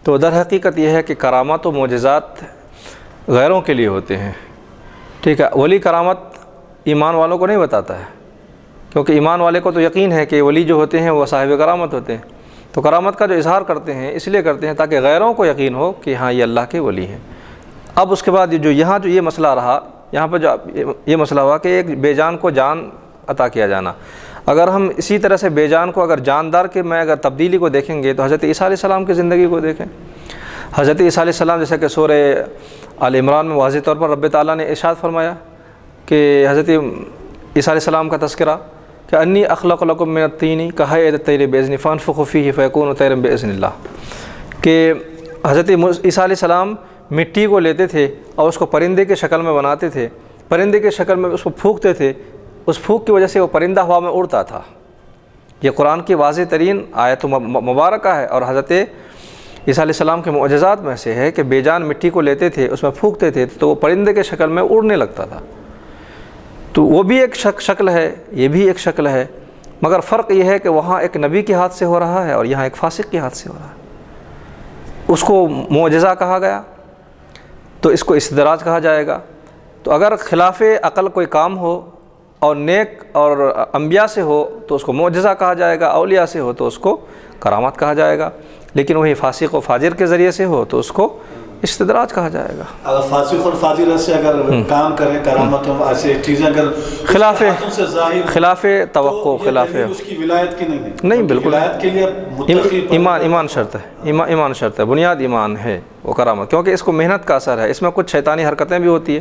Speaker 1: تو در حقیقت یہ ہے کہ کرامات و معجزات غیروں کے لیے ہوتے ہیں. ٹھیک ہے، ولی کرامت ایمان والوں کو نہیں بتاتا ہے، کیونکہ ایمان والے کو تو یقین ہے کہ ولی جو ہوتے ہیں وہ صاحب کرامت ہوتے ہیں. تو کرامت کا جو اظہار کرتے ہیں اس لیے کرتے ہیں تاکہ غیروں کو یقین ہو کہ ہاں یہ اللہ کے ولی ہیں. اب اس کے بعد جو یہاں جو یہ مسئلہ رہا، یہاں پر جو یہ مسئلہ ہوا کہ ایک بے جان کو جان عطا کیا جانا. اگر ہم اسی طرح سے بے جان کو اگر جاندار کے میں اگر تبدیلی کو دیکھیں گے تو حضرت عیسیٰ علیہ السلام کی زندگی کو دیکھیں. حضرت عیسیٰ علیہ السلام جیسا کہ سورہ آل عمران میں واضح طور پر رب تعالیٰ نے ارشاد فرمایا کہ حضرت عیسیٰ علیہ السلام کا تذکرہ کہ انی اخلق لکم من الطین کہیئۃ الطیر باذنی فانفخوا فیہ فیکون طیرا باذن اللہ، کہ حضرت عیسیٰ علیہ السلام مٹی کو لیتے تھے اور اس کو پرندے کے شکل میں بناتے تھے، پرندے کے شکل میں اس کو پھونکتے تھے، اس پھونک کی وجہ سے وہ پرندہ ہوا میں اڑتا تھا. یہ قرآن کی واضح ترین آیت مبارکہ ہے اور حضرت عیسیٰ علیہ السلام کے معجزات میں سے ہے کہ بے جان مٹی کو لیتے تھے، اس میں پھونکتے تھے تو وہ پرندے کے شکل میں اڑنے لگتا تھا. تو وہ بھی ایک شکل ہے، یہ بھی ایک شکل ہے، مگر فرق یہ ہے کہ وہاں ایک نبی کے ہاتھ سے ہو رہا ہے اور یہاں ایک فاسق کے ہاتھ سے ہو رہا ہے. اس کو معجزہ کہا گیا تو اس کو استدراج کہا جائے گا. تو اگر خلاف عقل کوئی کام ہو اور نیک اور انبیاء سے ہو تو اس کو معجزہ کہا جائے گا، اولیاء سے ہو تو اس کو کرامات کہا جائے گا، لیکن وہی فاسق و فاجر کے ذریعے سے ہو تو اس کو استدراج کہا جائے گا.
Speaker 2: اگر فاسق اور فاجر سے اگر کام کریں کرامتوں ایسے چیزیں اگر
Speaker 1: خلاف توقع، خلاف
Speaker 2: اس کی ولایت کی
Speaker 1: نہیں، بالکل
Speaker 2: ولایت کے لیے
Speaker 1: ایمان شرط ہے، ایمان شرط ہے، بنیاد ایمان ہے وہ کرامت، کیونکہ اس کو محنت کا اثر ہے. اس میں کچھ شیطانی حرکتیں بھی ہوتی ہے،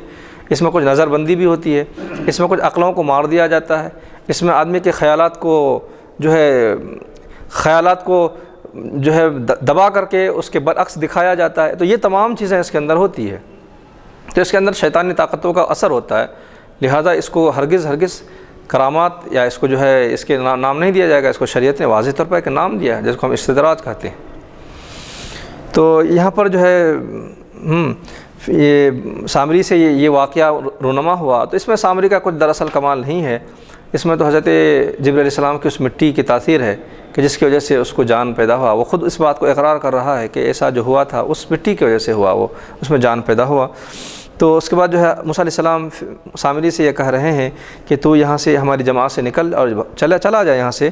Speaker 1: اس میں کچھ نظر بندی بھی ہوتی ہے، اس میں کچھ عقلوں کو مار دیا جاتا ہے، اس میں آدمی کے خیالات کو جو ہے دبا کر کے اس کے برعکس دکھایا جاتا ہے. تو یہ تمام چیزیں اس کے اندر ہوتی ہے، تو اس کے اندر شیطانی طاقتوں کا اثر ہوتا ہے. لہذا اس کو ہرگز کرامات یا اس کو جو ہے اس کے نام نہیں دیا جائے گا. اس کو شریعت نے واضح طور پر ایک نام دیا ہے جس کو ہم استدراج کہتے ہیں. تو یہاں پر جو ہے یہ سامری سے یہ واقعہ رونما ہوا، تو اس میں سامری کا کچھ دراصل کمال نہیں ہے، اس میں تو حضرت جبرائیل علیہ السلام کی اس مٹی کی تاثیر ہے کہ جس کی وجہ سے اس کو جان پیدا ہوا. وہ خود اس بات کو اقرار کر رہا ہے کہ ایسا جو ہوا تھا اس مٹی کی وجہ سے ہوا، وہ اس میں جان پیدا ہوا. تو اس کے بعد جو ہے موسیٰ علیہ السلام سامری سے یہ کہہ رہے ہیں کہ تو یہاں سے ہماری جماعت سے نکل اور چلا جائے یہاں سے.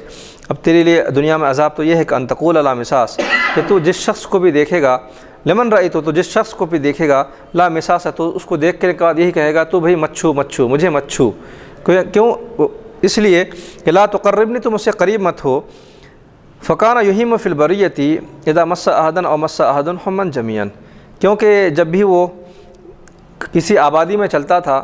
Speaker 1: اب تیرے لیے دنیا میں عذاب تو یہ ہے کہ ان تقول لا مساس، کہ تو جس شخص کو بھی دیکھے گا، لمن رأیتو، تو جس شخص کو بھی دیکھے گا، لا مساس، تو اس کو دیکھ کے بعد یہی کہے گا تو بھائی مت چھو، مجھے مت چھو. کیوں؟ اس لیے کہ لا تقربنی، تو مجھ سے قریب مت ہو. فکان یہیم فی البریۃ اذا مس احدا او مس احد حما جمیعا، کیونکہ جب بھی وہ کسی آبادی میں چلتا تھا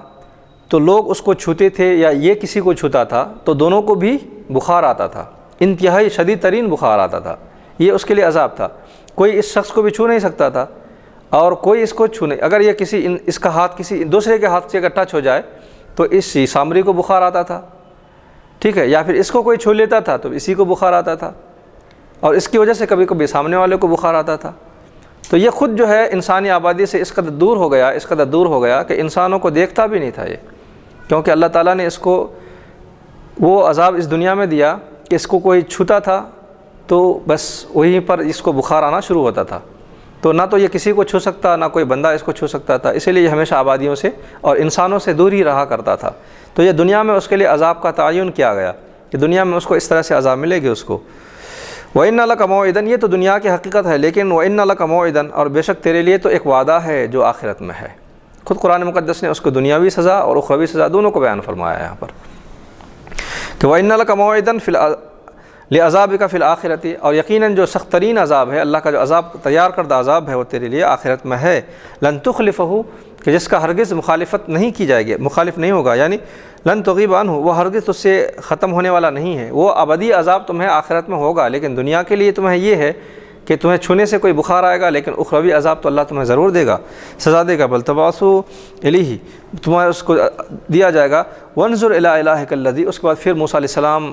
Speaker 1: تو لوگ اس کو چھوتے تھے یا یہ کسی کو چھوتا تھا تو دونوں کو بھی بخار آتا تھا، انتہائی شدید ترین بخار آتا تھا. یہ اس کے لیے عذاب تھا. کوئی اس شخص کو بھی چھو نہیں سکتا تھا اور کوئی اس کو چھو نہیں. اگر یہ اس کا ہاتھ کسی دوسرے کے ہاتھ سے اگر ٹچ ہو جائے تو اس سامری کو بخار آتا تھا، ٹھیک ہے، یا پھر اس کو کوئی چھو لیتا تھا تو اسی کو بخار آتا تھا، اور اس کی وجہ سے کبھی کبھی سامنے والے کو بخار آتا تھا. تو یہ خود جو ہے انسانی آبادی سے اس قدر دور ہو گیا کہ انسانوں کو دیکھتا بھی نہیں تھا یہ، کیونکہ اللہ تعالیٰ نے اس کو وہ عذاب اس دنیا میں دیا کہ اس کو کوئی چھوتا تھا تو بس وہیں پر اس کو بخار آنا شروع ہوتا تھا. تو نہ تو یہ کسی کو چھو سکتا، نہ کوئی بندہ اس کو چھو سکتا تھا، اسی لیے یہ ہمیشہ آبادیوں سے اور انسانوں سے دور ہی رہا کرتا تھا. تو یہ دنیا میں اس کے لیے عذاب کا تعین کیا گیا کہ دنیا میں اس کو اس طرح سے عذاب ملے گی اس کو. وَإِنَّ لَكَ مَوْعِدًا، یہ تو دنیا کی حقیقت ہے، لیکن وَإِنَّ لَكَ مَوْعِدًا، اور بے شک تیرے لیے تو ایک وعدہ ہے جو آخرت میں ہے. خود قرآن مقدس نے اس کو دنیاوی سزا اور اخروی سزا دونوں کو بیان فرمایا ہے یہاں پر کہ وَإِنَّ لَكَ مَوْعِدًا لِعَذَابِكَ فِي الْآخِرَةِ، اور یقیناً جو سخت ترین عذاب ہے، اللہ کا جو عذاب تیار کردہ عذاب ہے وہ تیرے لیے آخرت میں ہے. لن تخلفہ، کہ جس کا ہرگز مخالفت نہیں کی جائے گی، مخالف نہیں ہوگا، یعنی لن تغیب عنہ، وہ ہرگز اس سے ختم ہونے والا نہیں ہے. وہ ابدی عذاب تمہیں آخرت میں ہوگا، لیکن دنیا کے لیے تمہیں یہ ہے کہ تمہیں چھونے سے کوئی بخار آئے گا، لیکن اخروی عذاب تو اللہ تمہیں ضرور دے گا، سزا دے گا۔ بل تبعثوا الیہ، تمہیں اس کو دیا جائے گا۔ وانظر الی الہک الذی، اس کے بعد پھر موسیٰ علیہ السلام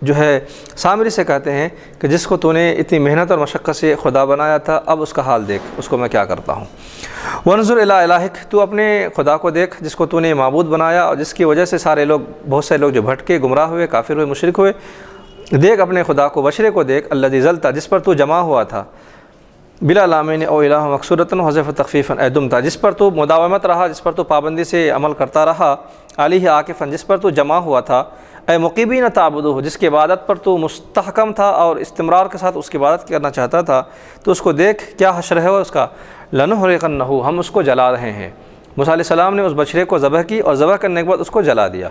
Speaker 1: جو ہے سامری سے کہتے ہیں کہ جس کو تو نے اتنی محنت اور مشقت سے خدا بنایا تھا، اب اس کا حال دیکھ، اس کو میں کیا کرتا ہوں۔ وانظر الی الہک، تو اپنے خدا کو دیکھ جس کو تو نے معبود بنایا اور جس کی وجہ سے بہت سے لوگ جو بھٹکے، گمراہ ہوئے، کافر ہوئے، مشرک ہوئے۔ دیکھ اپنے خدا کو، بشرے کو دیکھ، الذی ظلت، جس پر تو جمع ہوا تھا، بلا لامین او الہ مقصورۃ حذف تخفیفا، اے دمتا، جس پر تو مداومت رہا، جس پر تو پابندی سے عمل کرتا رہا، علیہ عاکفا، جس پر تو جمع ہوا تھا، اے مقیمین تعبدہ، جس کی عبادت پر تو مستحکم تھا اور استمرار کے ساتھ اس کی عبادت کرنا چاہتا تھا، تو اس کو دیکھ کیا حشر ہے اس کا، لنحرقنہ، ہم اس کو جلا رہے ہیں۔ موسیٰ علیہ السلام نے اس بچڑے کو ذبح کی اور ذبح کرنے کے بعد اس کو جلا دیا۔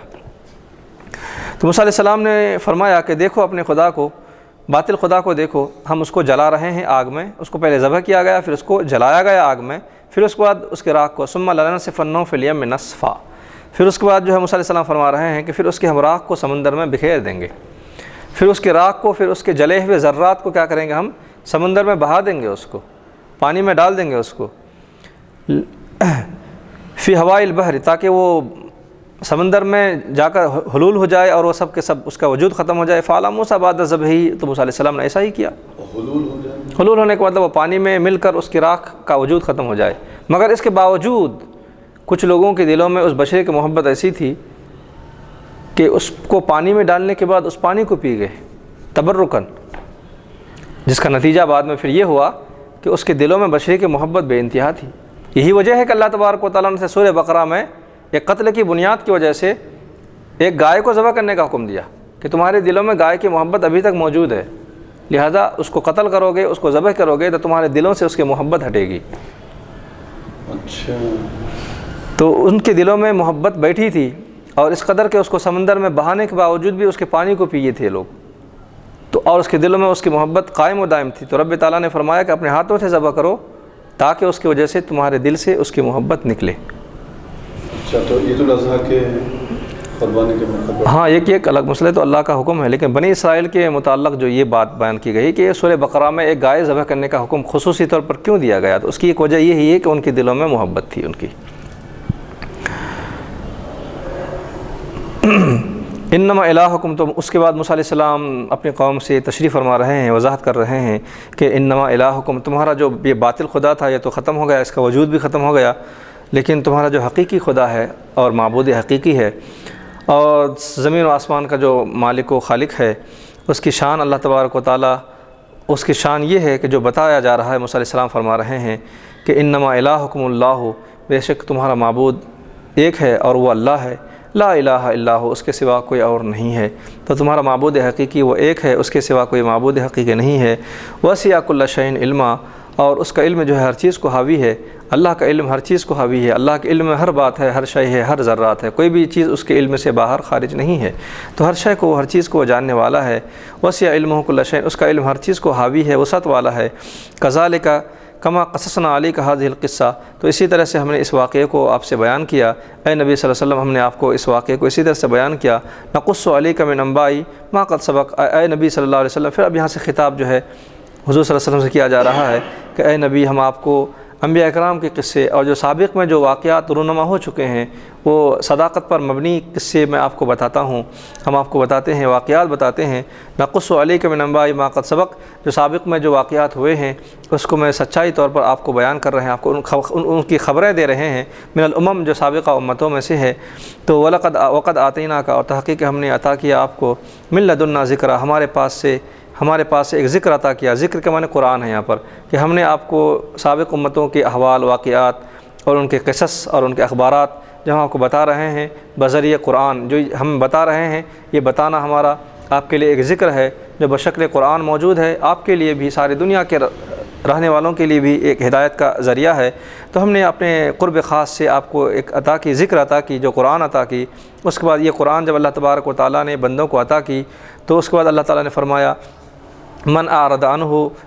Speaker 1: تو موسیٰ علیہ السلام نے فرمایا کہ دیکھو اپنے خدا کو، باطل خدا کو دیکھو، ہم اس کو جلا رہے ہیں آگ میں۔ اس کو پہلے ذبح کیا گیا، پھر اس کو جلایا گیا آگ میں، پھر اس کے بعد اس کے راکھ کو ثم لننسفنہ فی الیم نسفا، پھر اس کے بعد جو ہے موسیٰ علیہ السلام فرما رہے ہیں کہ پھر اس کے ہم راکھ کو سمندر میں بکھیر دیں گے، پھر اس کے راکھ کو، پھر اس کے جلے ہوئے ذرات کو کیا کریں گے، ہم سمندر میں بہا دیں گے، اس کو پانی میں ڈال دیں گے، اس کو فی ہوائے البحر، تاکہ وہ سمندر میں جا کر حلول ہو جائے اور وہ سب کے سب اس کا وجود ختم ہو جائے۔ فعلی موسیٰ بعد ذبحہ، تو موسیٰ علیہ السلام نے ایسا ہی کیا،
Speaker 2: حلول ہو جائے،
Speaker 1: حلول ہونے کے مطلب وہ پانی میں مل کر اس کی راکھ کا وجود ختم ہو جائے۔ مگر اس کے باوجود کچھ لوگوں کے دلوں میں اس بشرے کی محبت ایسی تھی کہ اس کو پانی میں ڈالنے کے بعد اس پانی کو پی گئے تبرکاً، جس کا نتیجہ بعد میں پھر یہ ہوا کہ اس کے دلوں میں بشرے کی محبت بے انتہا تھی۔ یہی وجہ ہے کہ اللہ تبارک و تعالیٰ نے سورہ بقرہ میں ایک قتل کی بنیاد کی وجہ سے ایک گائے کو ذبح کرنے کا حکم دیا کہ تمہارے دلوں میں گائے کی محبت ابھی تک موجود ہے، لہذا اس کو قتل کرو گے، اس کو ذبح کرو گے تو تمہارے دلوں سے اس کی محبت ہٹے گی۔
Speaker 2: اچھا،
Speaker 1: تو ان کے دلوں میں محبت بیٹھی تھی، اور اس قدر کہ اس کو سمندر میں بہانے کے باوجود بھی اس کے پانی کو پیے تھے لوگ، تو اور اس کے دلوں میں اس کی محبت قائم و دائم تھی۔ تو رب تعالیٰ نے فرمایا کہ اپنے ہاتھوں سے ذبح کرو تاکہ اس کی وجہ سے تمہارے دل سے اس کی محبت نکلے۔
Speaker 2: اچھا، تو عید الاضحیٰ کے قربانی کے موقع پر،
Speaker 1: ہاں، ایک الگ مسئلہ تو اللہ کا حکم ہے، لیکن بنی اسرائیل کے متعلق جو یہ بات بیان کی گئی کہ سورہ بقرہ میں ایک گائے ذبح کرنے کا حکم خصوصی طور پر کیوں دیا گیا، تو اس کی ایک وجہ یہی ہے کہ ان کے دلوں میں محبت تھی ان کی۔ انما الہکم، تو اس کے بعد موسیٰ علیہ السلام اپنی قوم سے تشریح فرما رہے ہیں، وضاحت کر رہے ہیں کہ انما الہکم، تمہارا جو یہ باطل خدا تھا یہ تو ختم ہو گیا، اس کا وجود بھی ختم ہو گیا، لیکن تمہارا جو حقیقی خدا ہے اور معبود حقیقی ہے اور زمین و آسمان کا جو مالک و خالق ہے، اس کی شان اللہ تبارک و تعالیٰ، اس کی شان یہ ہے کہ جو بتایا جا رہا ہے، موسیٰ علیہ السلام فرما رہے ہیں کہ انما الہکم اللہ، بے شک تمہارا معبود ایک ہے اور وہ اللہ ہے، لا الہ الا ہو، اس کے سوا کوئی اور نہیں ہے۔ تو تمہارا معبود حقیقی وہ ایک ہے، اس کے سوا کوئی معبود حقیقی نہیں ہے۔ وسع کل شیء علما، اور اس کا علم جو ہے ہر چیز کو حاوی ہے، اللہ کا علم ہر چیز کو حاوی ہے، اللہ کے علم میں ہر بات ہے، ہر شے ہے، ہر ذرات ہے، کوئی بھی چیز اس کے علم سے باہر خارج نہیں ہے، تو ہر شے کو، ہر چیز کو وہ جاننے والا ہے۔ وسع علمہ کل شیء، اس کا علم ہر چیز کو حاوی ہے، وسعت والا ہے۔ کذالک کما قصصنا علیک ھذہ القصہ، تو اسی طرح سے ہم نے اس واقعے کو آپ سے بیان کیا، اے نبی صلی اللہ علیہ وسلم، ہم نے آپ کو اس واقعے کو اسی طرح سے بیان کیا۔ نقص علیک من انباء ما قد سبق، اے نبی صلی اللہ علیہ وسلم، پھر اب یہاں سے خطاب جو ہے حضور صلی اللہ علیہ وسلم سے کیا جا رہا ہے کہ اے نبی، ہم آپ کو انبیاء اکرام کے قصے اور جو سابق میں جو واقعات رونما ہو چکے ہیں، وہ صداقت پر مبنی قصے میں آپ کو بتاتا ہوں، ہم آپ کو بتاتے ہیں، واقعات بتاتے ہیں۔ نقص علیک من انباء ما قد سبق، جو سابق میں جو واقعات ہوئے ہیں اس کو میں سچائی طور پر آپ کو بیان کر رہے ہیں، آپ کو ان کی خبریں دے رہے ہیں، من الامم، جو سابقہ امتوں میں سے ہے۔ تو وقد آتیناک، اور تحقیق ہم نے عطا کیا آپ کو، من لدنا ذکر، ہمارے پاس سے ایک ذکر عطا کیا، ذکر کے معنی قرآن ہے یہاں پر، کہ ہم نے آپ کو سابق امتوں کے احوال، واقعات اور ان کے قصص اور ان کے اخبارات جو ہم آپ کو بتا رہے ہیں بذریعہ قرآن، جو ہم بتا رہے ہیں، یہ بتانا ہمارا آپ کے لیے ایک ذکر ہے جو بشکل قرآن موجود ہے، آپ کے لیے بھی، ساری دنیا کے رہنے والوں کے لیے بھی ایک ہدایت کا ذریعہ ہے۔ تو ہم نے اپنے قرب خاص سے آپ کو ایک عطا کی، ذکر عطا کی، جو قرآن عطا کی۔ اس کے بعد یہ قرآن جب اللہ تبارک و تعالیٰ نے بندوں کو عطا کی تو اس کے بعد اللہ تعالیٰ نے فرمایا من اعرض عنہ،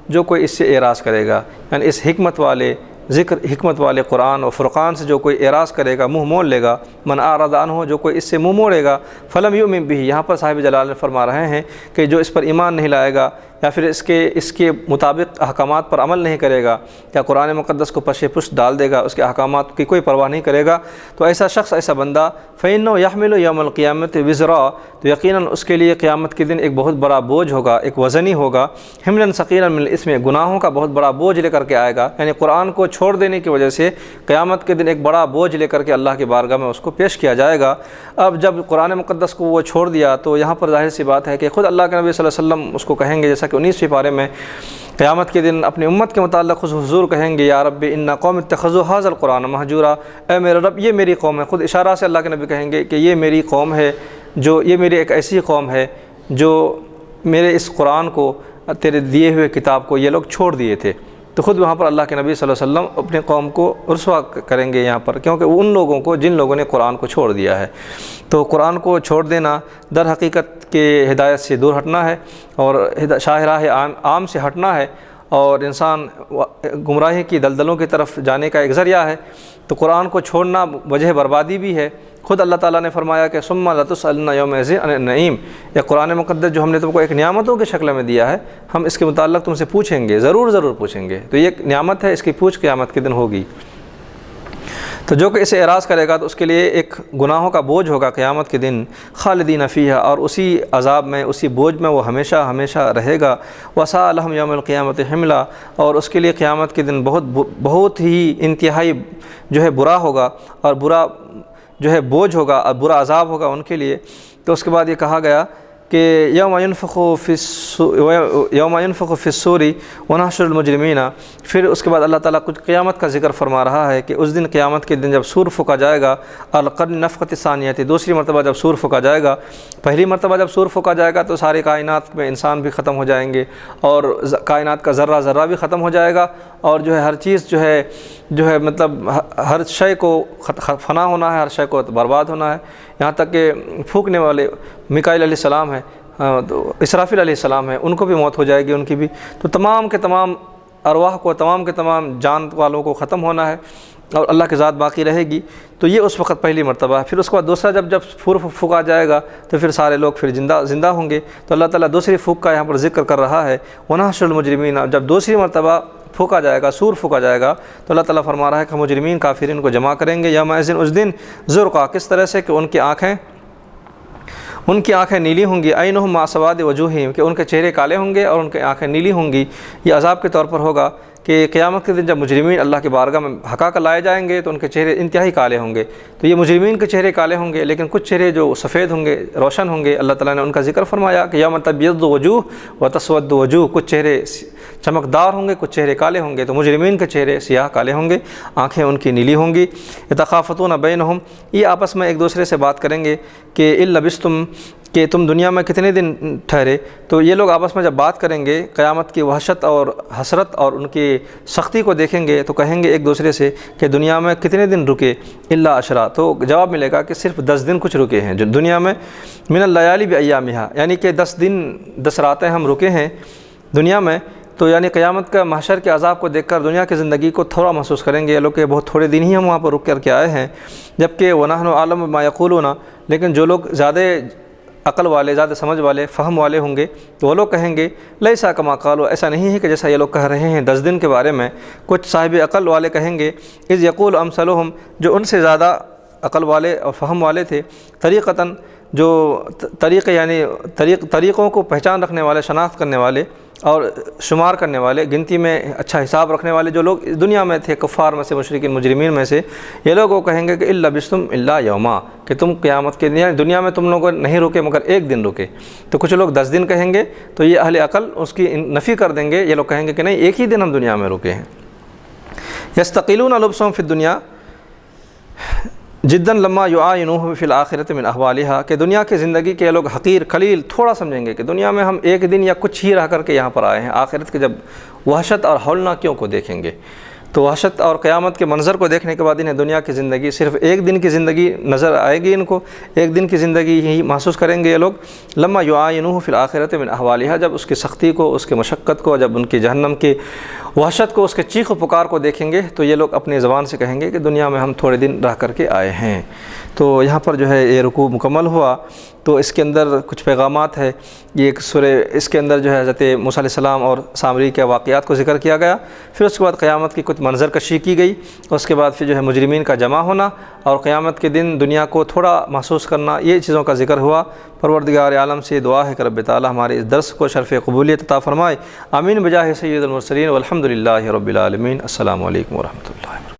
Speaker 1: جو کوئی اس سے اعراض کرے گا، یعنی اس حکمت والے قرآن و فرقان سے جو کوئی اعراض کرے گا، منہ موڑ لے گا، من اعرض عنہ، جو کوئی اس سے منہ موڑے گا، فلم یؤمن بہ، یہاں پر صاحب جلال نے فرما رہے ہیں کہ جو اس پر ایمان نہیں لائے گا، یا پھر اس کے مطابق احکامات پر عمل نہیں کرے گا، یا قرآن مقدس کو پشے پشت ڈال دے گا، اس کے احکامات کی کوئی پرواہ نہیں کرے گا، تو ایسا شخص، ایسا بندہ فَإِنَّهُ يَحْمِلُ يَوْمَ الْقِيَامَةِ وِزْرًا، تو یقیناً اس کے لیے قیامت کے دن ایک بہت بڑا بوجھ ہوگا، ایک وزنی ہوگا، حملاً ثقیلاً من الاسم، گناہوں کا بہت بڑا بوجھ لے کر کے آئے گا، یعنی قرآن کو چھوڑ دینے کی وجہ سے قیامت کے دن ایک بڑا بوجھ لے کر کے اللہ کی بارگاہ میں اس کو پیش کیا جائے گا۔ اب جب قرآن مقدس کو وہ چھوڑ دیا تو یہاں پر ظاہر سی بات ہے کہ خود اللہ کے نبی صلی اللہ علیہ وسلم اس کو کہیں گے، جیسا کہ 19ویں پارے میں قیامت کے دن اپنی امت کے متعلق حضور کہیں گے، یا رب ان قوم اتخذوا ھذا القرآن مہجورا، اے میرے رب یہ میری قوم ہے۔ خود اشارہ سے اللہ کے نبی کہیں گے کہ یہ میری قوم ہے، یہ میری ایک ایسی قوم ہے جو میرے اس قرآن کو، تیرے دیے ہوئے کتاب کو یہ لوگ چھوڑ دیے تھے۔ تو خود وہاں پر اللہ کے نبی صلی اللہ علیہ وسلم اپنے قوم کو رسوا کریں گے یہاں پر، کیونکہ ان لوگوں کو جن لوگوں نے قرآن کو چھوڑ دیا ہے۔ تو قرآن کو چھوڑ دینا در حقیقت کے ہدایت سے دور ہٹنا ہے، اور شاہراہ عام سے ہٹنا ہے، اور انسان گمراہی کی دلدلوں کی طرف جانے کا ایک ذریعہ ہے۔ تو قرآن کو چھوڑنا وجہ بربادی بھی ہے۔ خود اللہ تعالیٰ نے فرمایا کہ ثم لتسألن یومئذ عن النعیم، یہ قرآن مقدس جو ہم نے تم کو ایک نعمتوں کی شکل میں دیا ہے، ہم اس کے متعلق تم سے پوچھیں گے، ضرور پوچھیں گے۔ تو یہ ایک نعمت ہے، اس کی پوچھ قیامت کے دن ہوگی۔ تو جو کہ اسے اعراض کرے گا تو اس کے لیے ایک گناہوں کا بوجھ ہوگا قیامت کے دن، خالدین فیہا، اور اسی عذاب میں، اسی بوجھ میں وہ ہمیشہ ہمیشہ رہے گا۔ وساء لہم یوم القیامت حملا، اور اس کے لیے قیامت کے دن بہت ہی انتہائی جو ہے برا ہوگا، اور برا جو ہے بوجھ ہوگا، اور برا عذاب ہوگا ان کے لیے۔ تو اس کے بعد یہ کہا گیا کہ یوم ینفخ فی الصور ونحشر المجرمین، پھر اس کے بعد اللہ تعالیٰ کچھ قیامت کا ذکر فرما رہا ہے کہ اس دن، قیامت کے دن جب سور پھونکا جائے گا، القرن نفخۃ ثانیہ، دوسری مرتبہ جب سور پھونکا جائے گا، پہلی مرتبہ جب سور پھونکا جائے گا تو ساری کائنات میں انسان بھی ختم ہو جائیں گے، اور کائنات کا ذرہ ذرہ بھی ختم ہو جائے گا، اور جو ہے ہر چیز جو ہے مطلب ہر شے کو فنا ہونا ہے، ہر شے کو برباد ہونا ہے، یہاں تک کہ پھونکنے والے میکائیل علیہ السلام ہیں، تو اسرافیل علیہ السلام ہیں، ان کو بھی موت ہو جائے گی، ان کی بھی۔ تو تمام کے تمام ارواح کو، تمام کے تمام جان والوں کو ختم ہونا ہے، اور اللہ کی ذات باقی رہے گی۔ تو یہ اس وقت پہلی مرتبہ ہے۔ پھر اس کے بعد دوسرا جب پھونکا جائے گا تو پھر سارے لوگ پھر زندہ ہوں گے۔ تو اللہ تعالیٰ دوسری پھونک کا یہاں پر ذکر کر رہا ہے، وَنَحْشُرُ الْمُجْرِمِينَ، جب دوسری مرتبہ پھونکا جائے گا، سور پھونکا جائے گا، تو اللہ تعالیٰ فرما رہا ہے کہ مجرمین، کافرین کو جمع کریں گے، یومئذ، اس دن، زرقا، کس طرح سے کہ ان کی آنکھیں نیلی ہوں گی، عینہم مع سواد وجوہہم، کہ ان کے چہرے کالے ہوں گے اور ان کی آنکھیں نیلی ہوں گی۔ یہ عذاب کے طور پر ہوگا کہ قیامت کے دن جب مجرمین اللہ کی بارگاہ میں حقا کر لائے جائیں گے تو ان کے چہرے انتہائی کالے ہوں گے۔ تو یہ مجرمین کے چہرے کالے ہوں گے، لیکن کچھ چہرے جو سفید ہوں گے، روشن ہوں گے، اللہ تعالیٰ نے ان کا ذکر فرمایا کہ یوم تبیض وجوہ وتسود وجوہ، کچھ چہرے چمکدار ہوں گے، کچھ چہرے کالے ہوں گے۔ تو مجرمین کے چہرے سیاہ کالے ہوں گے، آنکھیں ان کی نیلی ہوں گی۔ یتخافتون بینہم، یہ آپس میں ایک دوسرے سے بات کریں گے کہ ان لبثتم، کہ تم دنیا میں کتنے دن ٹھہرے۔ تو یہ لوگ آپس میں جب بات کریں گے، قیامت کی وحشت اور حسرت اور ان کی سختی کو دیکھیں گے، تو کہیں گے ایک دوسرے سے کہ دنیا میں کتنے دن رکے، الا عشرہ، تو جواب ملے گا کہ صرف 10 دن کچھ رکے ہیں جو دنیا میں، من اللیالی بایامہا، یعنی کہ 10 دن 10 راتیں ہم رکے ہیں دنیا میں۔ تو یعنی قیامت کا محشر کے عذاب کو دیکھ کر دنیا کی زندگی کو تھوڑا محسوس کریں گے یہ لوگ کہ بہت تھوڑے دن ہی ہم وہاں پر رک کر کے آئے ہیں، جبکہ وَنَحْنُ أَعْلَمُ بِمَا يَقُولُونَ، لیکن جو لوگ زیادہ عقل والے، زیادہ سمجھ والے، فہم والے ہوں گے تو وہ لوگ کہیں گے لیسا کما قالوا، ایسا نہیں ہے کہ جیسا یہ لوگ کہہ رہے ہیں 10 دن کے بارے میں۔ کچھ صاحب عقل والے کہیں گے اذ یقول امثلہم، جو ان سے زیادہ عقل والے اور فہم والے تھے، طریقتاً، جو طریقے یعنی طریقوں کو پہچان رکھنے والے، شناخت کرنے والے اور شمار کرنے والے، گنتی میں اچھا حساب رکھنے والے جو لوگ دنیا میں تھے، کفار میں سے، مشرکین، مجرمین میں سے، یہ لوگ وہ کہیں گے کہ الا لبثتم الا یوما، کہ تم قیامت کے دنیا میں تم لوگ نہیں رکے مگر ایک دن رکے۔ تو کچھ لوگ 10 دن کہیں گے، تو یہ اہل عقل اس کی نفی کر دیں گے، یہ لوگ کہیں گے کہ نہیں، ایک ہی دن ہم دنیا میں رکے ہیں۔ یستقلون لبسهم فی الدنیا جداً لما یعاینوہ فی الآخرۃ من احوالہا، کہ دنیا کی زندگی کے لوگ حقیر، قلیل، تھوڑا سمجھیں گے کہ دنیا میں ہم ایک دن یا کچھ ہی رہ کر کے یہاں پر آئے ہیں، آخرت کے جب وحشت اور ہولناکیوں کو دیکھیں گے، تو وحشت اور قیامت کے منظر کو دیکھنے کے بعد انہیں دنیا کی زندگی صرف ایک دن کی زندگی نظر آئے گی، ان کو ایک دن کی زندگی ہی محسوس کریں گے یہ لوگ۔ لما یعاینوہ فی الآخرۃ من احوالہا، جب اس کی سختی کو، اس کی مشقت کو، جب ان کی جہنم کی وحشت کو، اس کے چیخ و پکار کو دیکھیں گے، تو یہ لوگ اپنی زبان سے کہیں گے کہ دنیا میں ہم تھوڑے دن رہ کر کے آئے ہیں۔ تو یہاں پر جو ہے یہ رکوع مکمل ہوا تو اس کے اندر کچھ پیغامات ہے. یہ ایک سورہ اس کے اندر جو ہے حضرت موسیٰ علیہ السلام اور سامری کے واقعات کو ذکر کیا گیا. پھر اس کے بعد قیامت کی کچھ منظر کشی کی گئی. اس کے بعد پھر جو ہے مجرمین کا جمع ہونا اور قیامت کے دن دنیا کو تھوڑا محسوس کرنا، یہ چیزوں کا ذکر ہوا. پروردگار عالم سے دعا ہے کہ رب تعالی ہمارے اس درس کو شرف قبولیت عطا فرمائے. آمین بجاہ سید المرسلین والحمد للہ رب العالمین. السلام علیکم ورحمۃ اللہ.